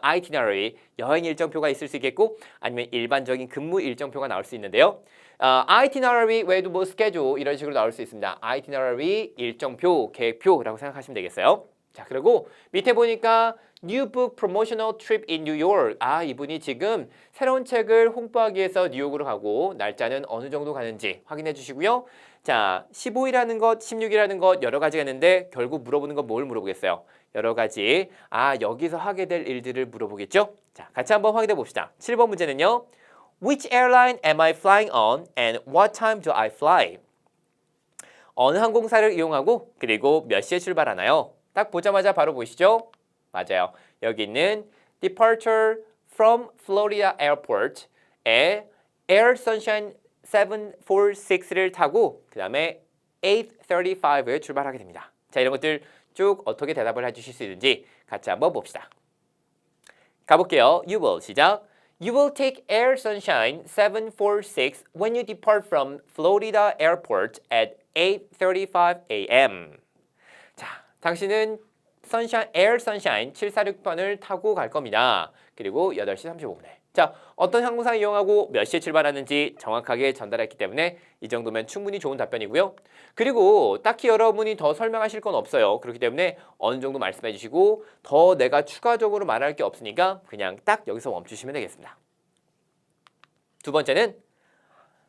itinerary 여행 일정표가 있을 수 있겠고 아니면 일반적인 근무 일정표가 나올 수 있는데요. itinerary 외에도 뭐 스케줄 이런 식으로 나올 수 있습니다. itinerary 일정표, 계획표라고 생각하시면 되겠어요. 자, 그리고 밑에 보니까 New Book Promotional Trip in New York. 이분이 지금 새로운 책을 홍보하기 위해서 뉴욕으로 가고 날짜는 어느 정도 가는지 확인해 주시고요. 자, 15일이라는 것, 16일이라는 것 여러 가지가 있는데 결국 물어보는 건 뭘 물어보겠어요? 여러 가지 여기서 하게 될 일들을 물어보겠죠? 자, 같이 한번 확인해 봅시다. 7번 문제는요. Which airline am I flying on and what time do I fly? 어느 항공사를 이용하고 그리고 몇 시에 출발하나요? 딱 보자마자 바로 보이시죠? 맞아요. 여기 있는 Departure from Florida Airport에 Air Sunshine 746를 타고 그 다음에 8:35에 출발하게 됩니다. 자, 이런 것들 쭉 어떻게 대답을 해주실 수 있는지 같이 한번 봅시다. 가볼게요. You will 시작. You will take Air Sunshine 746 when you depart from Florida Airport at 8:35 a.m. 자, 당신은 Air Sunshine 746번을 타고 갈 겁니다. 그리고 8시 35분에. 자, 어떤 항공사 이용하고 몇 시에 출발하는지 정확하게 전달했기 때문에 이 정도면 충분히 좋은 답변이고요. 그리고 딱히 여러분이 더 설명하실 건 없어요. 그렇기 때문에 어느 정도 말씀해 주시고 더 내가 추가적으로 말할 게 없으니까 그냥 딱 여기서 멈추시면 되겠습니다. 두 번째는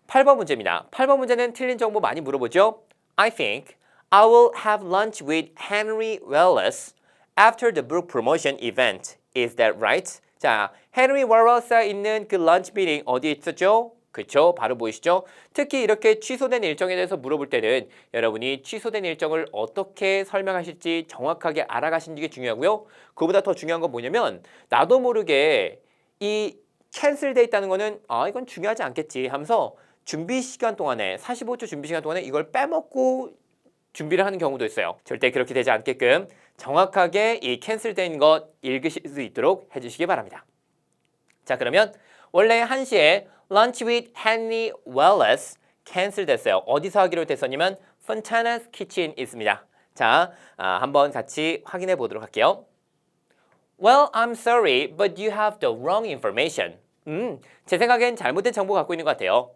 8번 문제입니다. 8번 문제는 틀린 정보 많이 물어보죠. I think I will have lunch with Henry Wallace after the book promotion event. Is that right? 자, 헨리 월러스가 있는 그 런치 미팅 어디에 있었죠? 그쵸? 바로 보이시죠? 특히 이렇게 취소된 일정에 대해서 물어볼 때는 여러분이 취소된 일정을 어떻게 설명하실지 정확하게 알아가시는 게 중요하고요. 그보다 더 중요한 건 뭐냐면 나도 모르게 이 캔슬돼 있다는 거는 이건 중요하지 않겠지 하면서 준비 시간 동안에 45초 준비 시간 동안에 이걸 빼먹고 준비를 하는 경우도 있어요. 절대 그렇게 되지 않게끔 정확하게 이 캔슬된 것 읽으실 수 있도록 해주시기 바랍니다. 자, 그러면 원래 1시에 Lunch with Henry Wallace 캔슬됐어요. 어디서 하기로 됐었냐면 Fontana's Kitchen 있습니다. 자, 한번 같이 확인해 보도록 할게요. Well, I'm sorry, but you have the wrong information. 제 생각엔 잘못된 정보 갖고 있는 것 같아요.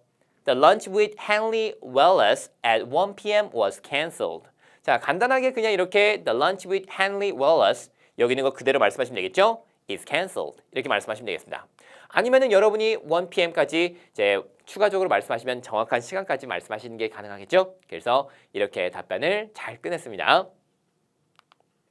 The lunch with Henry Wallace at 1 p.m. was cancelled. 자, 간단하게 그냥 이렇게 The lunch with Henry Wallace 여기 있는 거 그대로 말씀하시면 되겠죠? is cancelled. 이렇게 말씀하시면 되겠습니다. 아니면은 여러분이 1 p.m.까지 이제 추가적으로 말씀하시면 정확한 시간까지 말씀하시는 게 가능하겠죠? 그래서 이렇게 답변을 잘 끝냈습니다.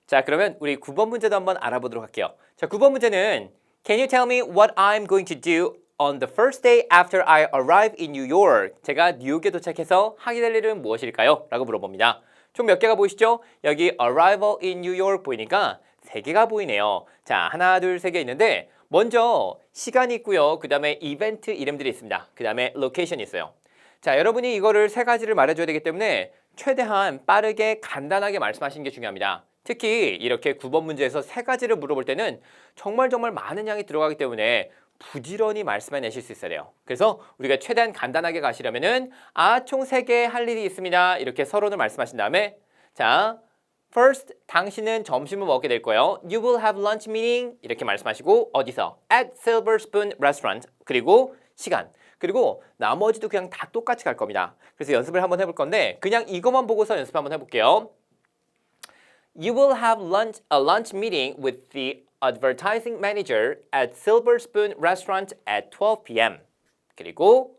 자, 그러면 우리 9번 문제도 한번 알아보도록 할게요. 자, 9번 문제는 Can you tell me what I'm going to do on the first day after I arrive in New York? 제가 뉴욕에 도착해서 하게 될 일은 무엇일까요? 라고 물어봅니다. 총 몇 개가 보이시죠? 여기 arrival in New York 보이니까 3개가 보이네요. 자, 하나, 둘, 3개 있는데 먼저 시간이 있고요. 그 다음에 이벤트 이름들이 있습니다. 그 다음에 로케이션이 있어요. 자, 여러분이 이거를 3가지를 말해줘야 되기 때문에 최대한 빠르게 간단하게 말씀하시는 게 중요합니다. 특히 이렇게 9번 문제에서 세 가지를 물어볼 때는 정말 많은 양이 들어가기 때문에 부지런히 말씀해내실 수 있어야 돼요. 그래서 우리가 최대한 간단하게 가시려면은 총 3개 할 일이 있습니다. 이렇게 서론을 말씀하신 다음에 자, first, 당신은 점심을 먹게 될 거예요. You will have lunch meeting 이렇게 말씀하시고 어디서? At Silver Spoon Restaurant. 그리고 시간. 그리고 나머지도 그냥 다 똑같이 갈 겁니다. 그래서 연습을 한번 해볼 건데 그냥 이것만 보고서 연습 한번 해볼게요. You will have a lunch meeting with the advertising manager at Silver Spoon Restaurant at 12 p.m. 그리고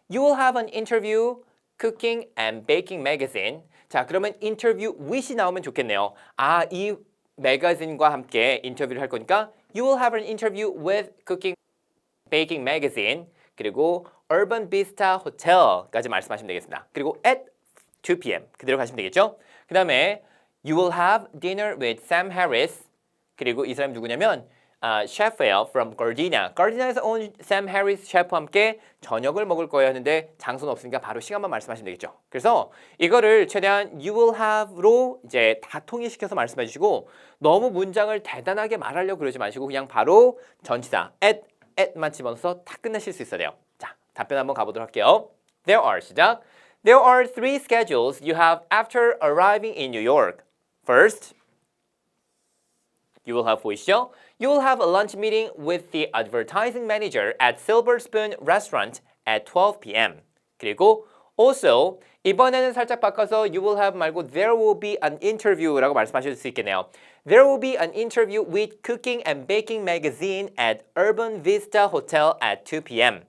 You will have an interview, cooking and baking magazine. 자, 그러면 interview with이 나오면 좋겠네요. 이 매거진과 함께 인터뷰를 할 거니까 You will have an interview with cooking, baking magazine. 그리고 Urban Vista Hotel까지 말씀하시면 되겠습니다. 그리고 at 2 p.m. 그대로 가시면 되겠죠? 그 다음에 You will have dinner with Sam Harris. 그리고 이 사람이 누구냐면 셰프예요. From Gardena. Gardena에서 온 Sam Harris 셰프와 함께 저녁을 먹을 거예요 하는데 장소는 없으니까 바로 시간만 말씀하시면 되겠죠. 그래서 이거를 최대한 You will have로 이제 다 통일시켜서 말씀해 주시고 너무 문장을 대단하게 말하려고 그러지 마시고 그냥 바로 전치사 at만 집어넣어서 다 끝내실 수 있어야 돼요. 자, 답변 한번 가보도록 할게요. There are 시작. There are 3 schedules you have after arriving in New York. First, you will have 보이시죠? You will have a lunch meeting with the advertising manager at Silver Spoon Restaurant at 12 p.m. 그리고 also 이번에는 살짝 바꿔서 you will have 말고 there will be an interview라고 말씀하실 수 있겠네요. There will be an interview with Cooking and Baking magazine at Urban Vista Hotel at 2 p.m.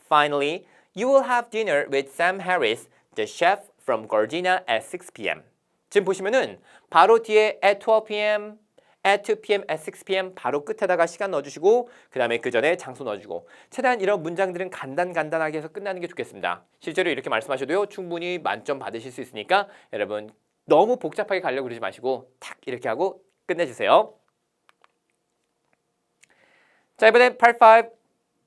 Finally, you will have dinner with Sam Harris, the chef from Gardena at 6 p.m. 지금 보시면은 바로 뒤에 at 12 p.m. at 2 p.m. at 6 p.m. 바로 끝에다가 시간 넣어주시고 그 다음에 그 전에 장소 넣어주고 최대한 이런 문장들은 간단하게 해서 끝나는 게 좋겠습니다. 실제로 이렇게 말씀하셔도요 충분히 만점 받으실 수 있으니까 여러분 너무 복잡하게 가려고 그러지 마시고 탁 이렇게 하고 끝내주세요. 자, 이번엔 Part 5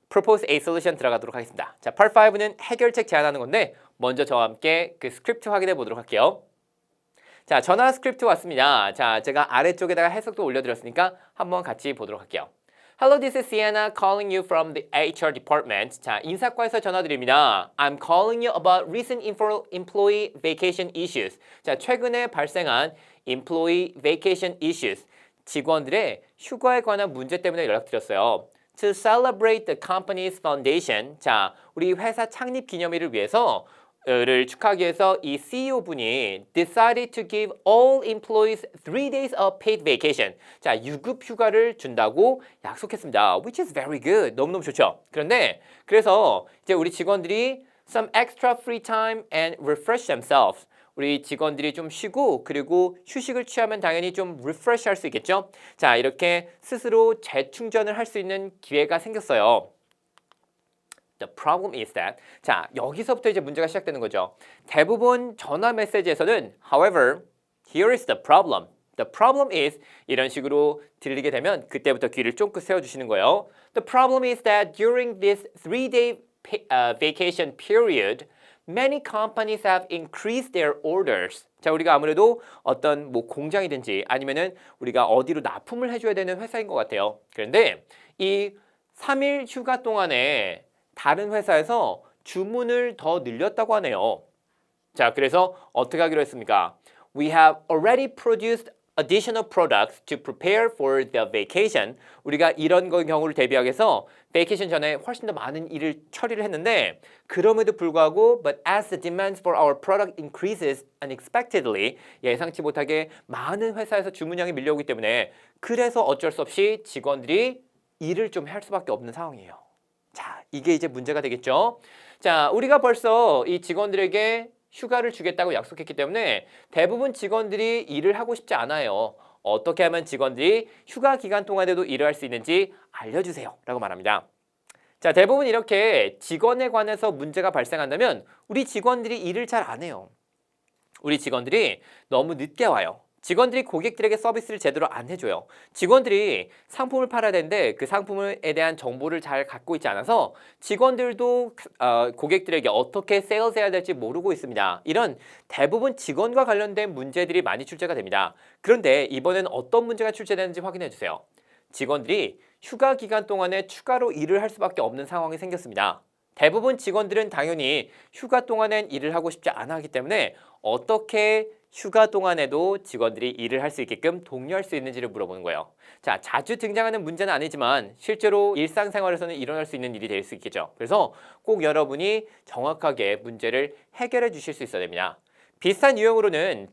Propose a Solution 들어가도록 하겠습니다. 자, Part 5는 해결책 제안하는 건데 먼저 저와 함께 그 스크립트 확인해 보도록 할게요. 자, 전화 스크립트 왔습니다. 자, 제가 아래쪽에다가 해석도 올려드렸으니까 한번 같이 보도록 할게요. Hello, this is Sienna calling you from the HR department. 자, 인사과에서 전화드립니다. I'm calling you about recent employee vacation issues. 자, 최근에 발생한 employee vacation issues. 직원들의 휴가에 관한 문제 때문에 연락드렸어요. To celebrate the company's foundation. 자, 우리 회사 창립 기념일을 위해서 를 축하하기 위해서 이 CEO분이 decided to give all employees 3 days of paid vacation. 자, 유급 휴가를 준다고 약속했습니다. Which is very good. 너무너무 좋죠. 그래서 이제 우리 직원들이 some extra free time and refresh themselves. 우리 직원들이 좀 쉬고 그리고 휴식을 취하면 당연히 좀 refresh 할 수 있겠죠. 자, 이렇게 스스로 재충전을 할 수 있는 기회가 생겼어요. The problem is that 자, 여기서부터 이제 문제가 시작되는 거죠. 대부분 전화 메시지에서는 however, here is the problem. The problem is 이런 식으로 들리게 되면 그때부터 귀를 쫑긋 세워주시는 거예요. The problem is that during this 3-day vacation period, many companies have increased their orders. 자, 우리가 아무래도 어떤 뭐 공장이든지 아니면은 우리가 어디로 납품을 해줘야 되는 회사인 것 같아요. 그런데 이 3일 휴가 동안에 다른 회사에서 주문을 더 늘렸다고 하네요. 자, 그래서 어떻게 하기로 했습니까? We have already produced additional products to prepare for the vacation. 우리가 이런 경우를 대비하기 위해서 베이케이션 전에 훨씬 더 많은 일을 처리를 했는데 그럼에도 불구하고 but as the demand for our product increases unexpectedly 예상치 못하게 많은 회사에서 주문량이 밀려오기 때문에 그래서 어쩔 수 없이 직원들이 일을 좀 할 수밖에 없는 상황이에요. 자, 이게 이제 문제가 되겠죠. 자, 우리가 벌써 이 직원들에게 휴가를 주겠다고 약속했기 때문에 대부분 직원들이 일을 하고 싶지 않아요. 어떻게 하면 직원들이 휴가 기간 동안에도 일을 할 수 있는지 알려주세요 라고 말합니다. 자, 대부분 이렇게 직원에 관해서 문제가 발생한다면 우리 직원들이 일을 잘 안 해요. 우리 직원들이 너무 늦게 와요. 직원들이 고객들에게 서비스를 제대로 안 해줘요. 직원들이 상품을 팔아야 되는데 그 상품에 대한 정보를 잘 갖고 있지 않아서 직원들도 고객들에게 어떻게 세일즈해야 될지 모르고 있습니다. 이런 대부분 직원과 관련된 문제들이 많이 출제가 됩니다. 그런데 이번엔 어떤 문제가 출제되는지 확인해 주세요. 직원들이 휴가 기간 동안에 추가로 일을 할 수밖에 없는 상황이 생겼습니다. 대부분 직원들은 당연히 휴가 동안엔 일을 하고 싶지 않아 하기 때문에 어떻게 휴가 동안에도 직원들이 일을 할 수 있게끔 독려할 수 있는지를 물어보는 거예요. 자, 자주 등장하는 문제는 아니지만 실제로 일상생활에서는 일어날 수 있는 일이 될 수 있겠죠. 그래서 꼭 여러분이 정확하게 문제를 해결해 주실 수 있어야 됩니다. 비슷한 유형으로는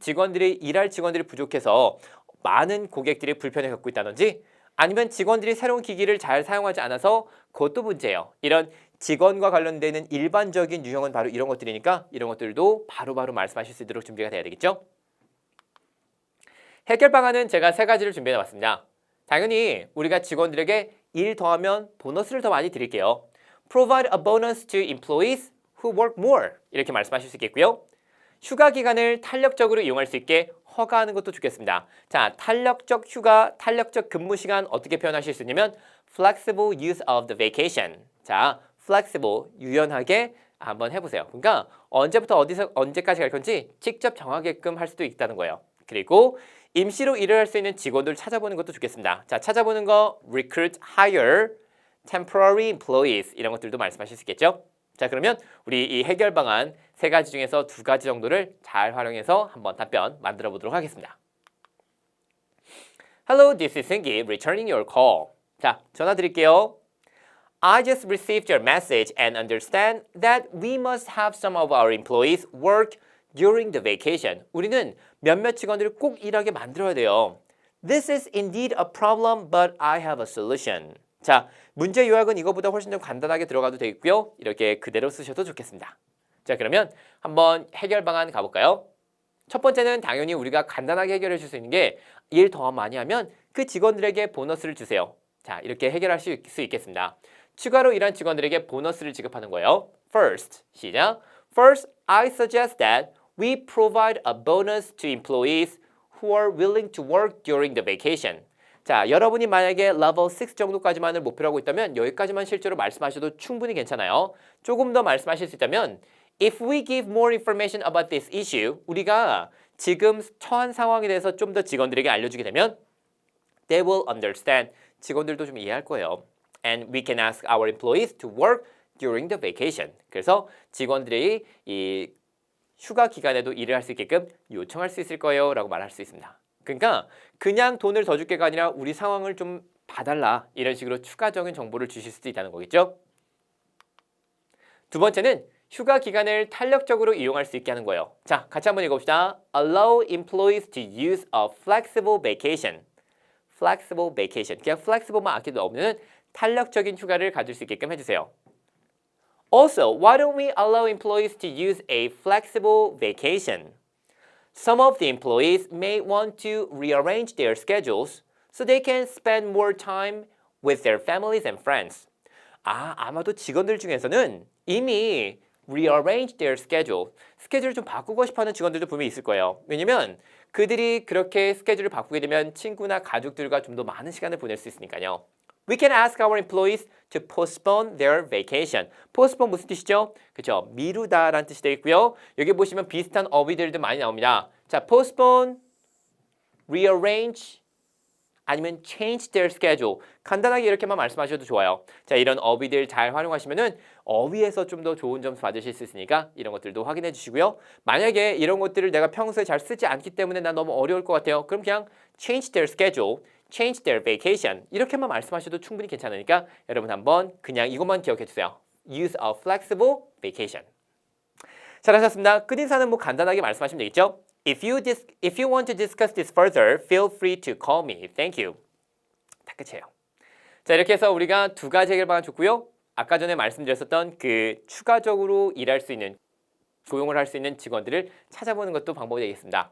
일할 직원들이 부족해서 많은 고객들이 불편을 겪고 있다든지 아니면 직원들이 새로운 기기를 잘 사용하지 않아서 그것도 문제예요. 이런 직원과 관련되는 일반적인 유형은 바로 이런 것들이니까 이런 것들도 바로바로 말씀하실 수 있도록 준비가 돼야 되겠죠? 해결 방안은 제가 3가지를 준비해 봤습니다. 당연히 우리가 직원들에게 일 더하면 보너스를 더 많이 드릴게요. Provide a bonus to employees who work more 이렇게 말씀하실 수 있겠고요. 휴가 기간을 탄력적으로 이용할 수 있게 허가하는 것도 좋겠습니다. 자, 탄력적 휴가, 탄력적 근무 시간 어떻게 표현하실 수 있냐면 flexible use of the vacation. 자, flexible, 유연하게 한번 해보세요. 그러니까 언제부터 어디서 언제까지 갈 건지 직접 정하게끔 할 수도 있다는 거예요. 그리고 임시로 일을 할 수 있는 직원들 찾아보는 것도 좋겠습니다. 자, 찾아보는 거 recruit, hire, temporary employees 이런 것들도 말씀하실 수 있겠죠? 자, 그러면 우리 이 해결 방안 3가지 중에서 2가지 정도를 잘 활용해서 한번 답변 만들어 보도록 하겠습니다. Hello, this is Seunggi returning your call. 자, 전화 드릴게요. I just received your message and understand that we must have some of our employees work during the vacation. 우리는 몇몇 직원들을 꼭 일하게 만들어야 돼요. This is indeed a problem, but I have a solution. 자, 문제 요약은 이거보다 훨씬 더 간단하게 들어가도 되겠고요. 이렇게 그대로 쓰셔도 좋겠습니다. 자, 그러면 한번 해결 방안 가볼까요? 첫 번째는 당연히 우리가 간단하게 해결해 줄 수 있는 게 일 더 많이 하면 그 직원들에게 보너스를 주세요. 자, 이렇게 해결할 수 있겠습니다. 추가로 일한 직원들에게 보너스를 지급하는 거예요. First, 시작. First, I suggest that we provide a bonus to employees who are willing to work during the vacation. 자, 여러분이 만약에 level 6 정도까지만을 목표로 하고 있다면 여기까지만 실제로 말씀하셔도 충분히 괜찮아요. 조금 더 말씀하실 수 있다면 If we give more information about this issue, 우리가 지금 처한 상황에 대해서 좀 더 직원들에게 알려주게 되면 They will understand. 직원들도 좀 이해할 거예요. And we can ask our employees to work during the vacation. 그래서 직원들이 이 휴가 기간에도 일을 할 수 있게끔 요청할 수 있을 거예요 라고 말할 수 있습니다. 그러니까 그냥 돈을 더 줄게가 아니라 우리 상황을 좀 봐달라 이런 식으로 추가적인 정보를 주실 수도 있다는 거겠죠. 두 번째는 휴가 기간을 탄력적으로 이용할 수 있게 하는 거예요. 자, 같이 한번 읽어봅시다. Allow employees to use a flexible vacation. Flexible vacation. 그냥 flexible만 아껴도 없는 탄력적인 휴가를 가질 수 있게끔 해주세요. Also, why don't we allow employees to use a flexible vacation? Some of the employees may want to rearrange their schedules so they can spend more time with their families and friends. 아마도 직원들 중에서는 이미 rearrange their schedule, 스케줄을 좀 바꾸고 싶어하는 직원들도 분명히 있을 거예요. 왜냐면 그들이 그렇게 스케줄을 바꾸게 되면 친구나 가족들과 좀 더 많은 시간을 보낼 수 있으니까요. We can ask our employees to postpone their vacation. postpone 무슨 뜻이죠? 그렇죠. 미루다라는 뜻이 되겠고요. 여기 보시면 비슷한 어휘들도 많이 나옵니다. 자, postpone, rearrange, 아니면 change their schedule. 간단하게 이렇게만 말씀하셔도 좋아요. 자, 이런 어휘들 잘 활용하시면은 어휘에서 좀 더 좋은 점수 받으실 수 있으니까 이런 것들도 확인해 주시고요. 만약에 이런 것들을 내가 평소에 잘 쓰지 않기 때문에 난 너무 어려울 것 같아요. 그럼 그냥 change their schedule, change their vacation 이렇게만 말씀하셔도 충분히 괜찮으니까 여러분 한번 그냥 이것만 기억해 주세요. Use a flexible vacation. 잘하셨습니다. 끝인사는 뭐 간단하게 말씀하시면 되겠죠? If you want to discuss this further, feel free to call me. Thank you. 다 끝이에요. 자, 이렇게 해서 우리가 2가지 해결 방안 줬고요. 아까 전에 말씀드렸었던 그 추가적으로 일할 수 있는, 고용을 할 수 있는 직원들을 찾아보는 것도 방법이 되겠습니다.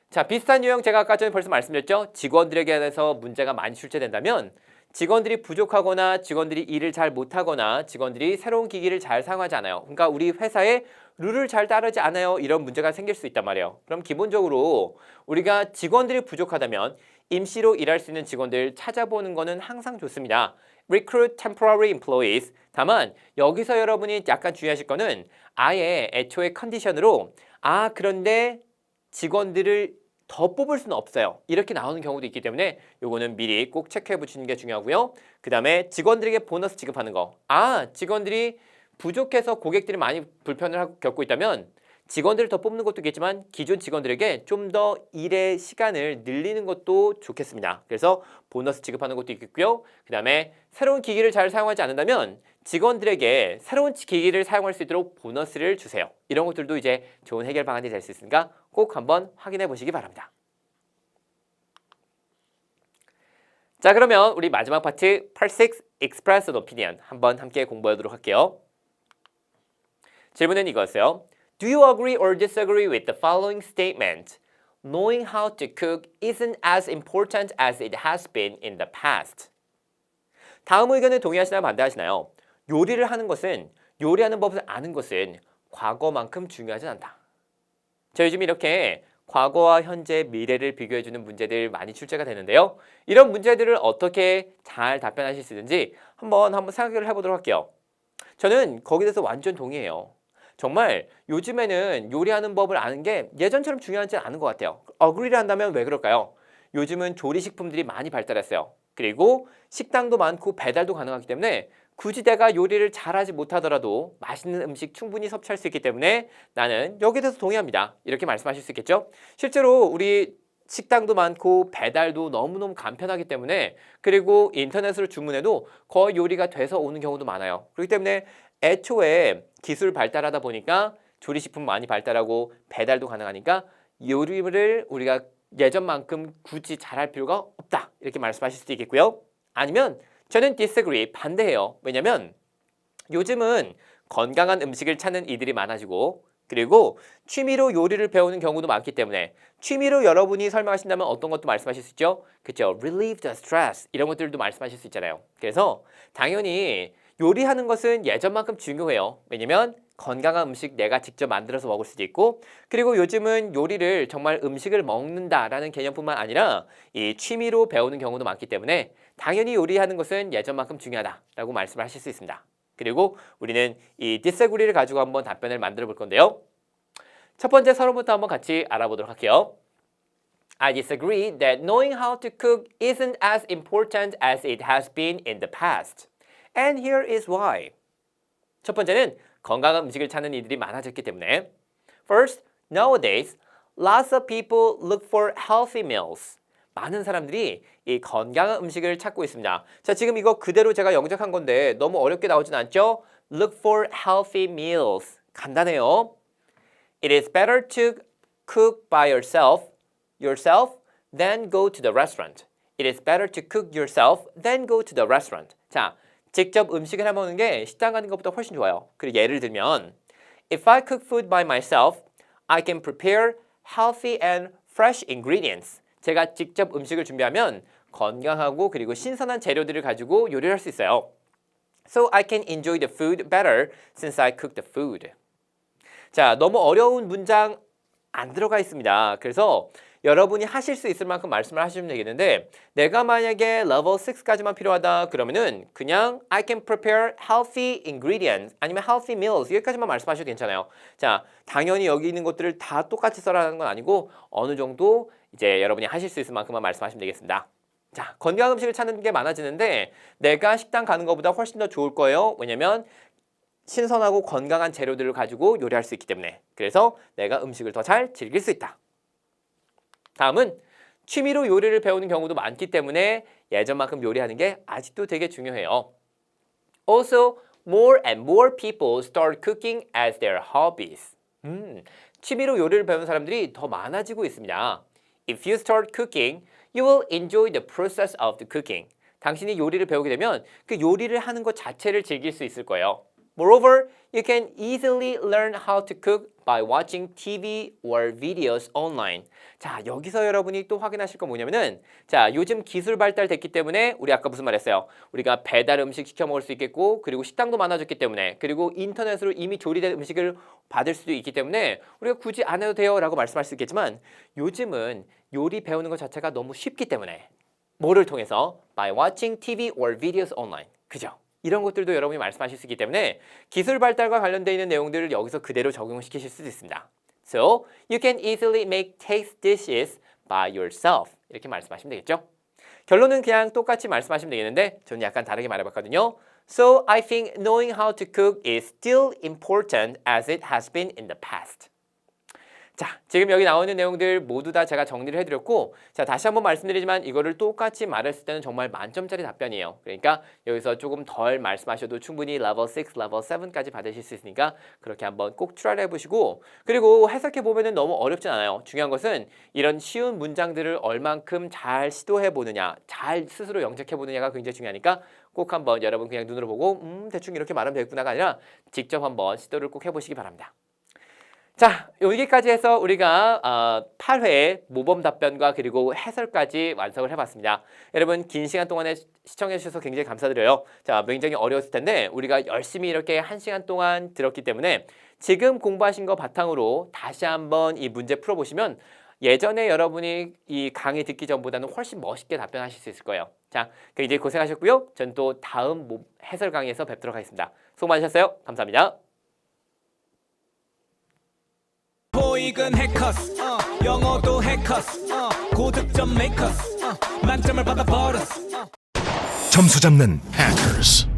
자, 비슷한 유형 제가 아까 전에 벌써 말씀드렸죠. 직원들에게 대해서 문제가 많이 출제된다면 직원들이 부족하거나 직원들이 일을 잘 못하거나 직원들이 새로운 기기를 잘 사용하지 않아요. 그러니까 우리 회사에 룰을 잘 따르지 않아요. 이런 문제가 생길 수 있단 말이에요. 그럼 기본적으로 우리가 직원들이 부족하다면 임시로 일할 수 있는 직원들 찾아보는 거는 항상 좋습니다. Recruit temporary employees. 다만 여기서 여러분이 약간 주의하실 거는 아예 애초에 컨디션으로 그런데 직원들을 더 뽑을 수는 없어요. 이렇게 나오는 경우도 있기 때문에 요거는 미리 꼭 체크해 보시는 게 중요하고요. 그 다음에 직원들에게 보너스 지급하는 거. 직원들이 부족해서 고객들이 많이 불편을 겪고 있다면 직원들을 더 뽑는 것도 있겠지만 기존 직원들에게 좀 더 일의 시간을 늘리는 것도 좋겠습니다. 그래서 보너스 지급하는 것도 있겠고요. 그 다음에 새로운 기기를 잘 사용하지 않는다면 직원들에게 새로운 기기를 사용할 수 있도록 보너스를 주세요. 이런 것들도 이제 좋은 해결 방안이 될 수 있으니까 꼭 한번 확인해 보시기 바랍니다. 자, 그러면 우리 마지막 파트 Part 6 Express an Opinion 한번 함께 공부하도록 할게요. 질문은 이거였어요. Do you agree or disagree with the following statement? Knowing how to cook isn't as important as it has been in the past. 다음 의견에 동의하시나요? 반대하시나요? 요리를 하는 것은, 요리하는 법을 아는 것은 과거만큼 중요하진 않다. 자, 요즘 이렇게 과거와 현재, 미래를 비교해주는 문제들 많이 출제가 되는데요. 이런 문제들을 어떻게 잘 답변하실 수 있는지 한번 생각을 해보도록 할게요. 저는 거기에 대해서 완전 동의해요. 정말 요즘에는 요리하는 법을 아는 게 예전처럼 중요하지 않은 것 같아요. 어그리를 한다면 왜 그럴까요? 요즘은 조리식품들이 많이 발달했어요. 그리고 식당도 많고 배달도 가능하기 때문에 굳이 내가 요리를 잘하지 못하더라도 맛있는 음식 충분히 섭취할 수 있기 때문에 나는 여기에 대해서 동의합니다. 이렇게 말씀하실 수 있겠죠? 실제로 우리 식당도 많고 배달도 너무너무 간편하기 때문에 그리고 인터넷으로 주문해도 거의 요리가 돼서 오는 경우도 많아요. 그렇기 때문에 애초에 기술 발달하다 보니까 조리식품 많이 발달하고 배달도 가능하니까 요리를 우리가 예전만큼 굳이 잘할 필요가 없다. 이렇게 말씀하실 수도 있겠고요. 아니면 저는 disagree, 반대해요. 왜냐면 요즘은 건강한 음식을 찾는 이들이 많아지고 그리고 취미로 요리를 배우는 경우도 많기 때문에 취미로 여러분이 설명하신다면 어떤 것도 말씀하실 수 있죠? 그렇죠? Relieve the stress 이런 것들도 말씀하실 수 있잖아요. 그래서 당연히 요리하는 것은 예전만큼 중요해요. 왜냐면 건강한 음식 내가 직접 만들어서 먹을 수도 있고 그리고 요즘은 요리를 정말 음식을 먹는다라는 개념뿐만 아니라 이 취미로 배우는 경우도 많기 때문에 당연히 요리하는 것은 예전만큼 중요하다라고 말씀을 하실 수 있습니다. 그리고 우리는 이 disagree를 가지고 한번 답변을 만들어 볼 건데요. 첫 번째 서론부터 한번 같이 알아보도록 할게요. I disagree that knowing how to cook isn't as important as it has been in the past. And here is why. 첫 번째는 건강한 음식을 찾는 이들이 많아졌기 때문에 First, nowadays, lots of people look for healthy meals. 많은 사람들이 이 건강한 음식을 찾고 있습니다. 자, 지금 이거 그대로 제가 영작한 건데 너무 어렵게 나오진 않죠? Look for healthy meals. 간단해요. It is better to cook by yourself than go to the restaurant. It is better to cook yourself than go to the restaurant. 자, 직접 음식을 해먹는 게 식당 가는 것보다 훨씬 좋아요. 그리고 예를 들면 If I cook food by myself, I can prepare healthy and fresh ingredients. 제가 직접 음식을 준비하면 건강하고 그리고 신선한 재료들을 가지고 요리를 할 수 있어요. So I can enjoy the food better since I cook the food. 자, 너무 어려운 문장 안 들어가 있습니다. 그래서 여러분이 하실 수 있을 만큼 말씀을 하시면 되겠는데 내가 만약에 level 6까지만 필요하다 그러면은 그냥 I can prepare healthy ingredients 아니면 healthy meals 여기까지만 말씀하셔도 괜찮아요. 자, 당연히 여기 있는 것들을 다 똑같이 써라는 건 아니고 어느 정도 이제 여러분이 하실 수 있을 만큼만 말씀하시면 되겠습니다. 자, 건강한 음식을 찾는 게 많아지는데 내가 식당 가는 것보다 훨씬 더 좋을 거예요. 왜냐면 신선하고 건강한 재료들을 가지고 요리할 수 있기 때문에 그래서 내가 음식을 더 잘 즐길 수 있다. 다음은 취미로 요리를 배우는 경우도 많기 때문에 예전만큼 요리하는 게 아직도 되게 중요해요. Also, more and more people start cooking as their hobbies. 취미로 요리를 배우는 사람들이 더 많아지고 있습니다. If you start cooking, you will enjoy the process of the cooking. 당신이 요리를 배우게 되면 그 요리를 하는 것 자체를 즐길 수 있을 거예요. Moreover, you can easily learn how to cook by watching TV or videos online. 자, 여기서 여러분이 또 확인하실 건 뭐냐면은 자, 요즘 기술 발달됐기 때문에 우리 아까 무슨 말 했어요? 우리가 배달 음식 시켜 먹을 수 있겠고 그리고 식당도 많아졌기 때문에 그리고 인터넷으로 이미 조리된 음식을 받을 수도 있기 때문에 우리가 굳이 안 해도 돼요 라고 말씀할 수 있겠지만 요즘은 요리 배우는 것 자체가 너무 쉽기 때문에 뭐를 통해서? By watching TV or videos online. 그죠? 이런 것들도 여러분이 말씀하실 수 있기 때문에 기술 발달과 관련되어 있는 내용들을 여기서 그대로 적용시키실 수도 있습니다. So, you can easily make taste dishes by yourself. 이렇게 말씀하시면 되겠죠? 결론은 그냥 똑같이 말씀하시면 되겠는데 저는 약간 다르게 말해봤거든요. So, I think knowing how to cook is still important as it has been in the past. 자, 지금 여기 나오는 내용들 모두 다 제가 정리를 해드렸고 자, 다시 한번 말씀드리지만 이거를 똑같이 말했을 때는 정말 만점짜리 답변이에요. 그러니까 여기서 조금 덜 말씀하셔도 충분히 level 6, level 7까지 받으실 수 있으니까 그렇게 한번 꼭 트라이를 해보시고 그리고 해석해보면 너무 어렵진 않아요. 중요한 것은 이런 쉬운 문장들을 얼만큼 잘 시도해보느냐 잘 스스로 영작해보느냐가 굉장히 중요하니까 꼭 한번 여러분 그냥 눈으로 보고 대충 이렇게 말하면 되겠구나가 아니라 직접 한번 시도를 꼭 해보시기 바랍니다. 자, 여기까지 해서 우리가 8회 모범 답변과 그리고 해설까지 완성을 해봤습니다. 여러분 긴 시간 동안에 시청해 주셔서 굉장히 감사드려요. 자, 굉장히 어려웠을 텐데 우리가 열심히 이렇게 1시간 동안 들었기 때문에 지금 공부하신 거 바탕으로 다시 한번 이 문제 풀어보시면 예전에 여러분이 이 강의 듣기 전보다는 훨씬 멋있게 답변하실 수 있을 거예요. 자, 굉장히 고생하셨고요. 전 또 다음 해설 강의에서 뵙도록 하겠습니다. 수고 많으셨어요. 감사합니다. 토익은 해커스 영어도 해커스 고득점 메이커스 만점을 받아버렸어 점수 잡는 hackers.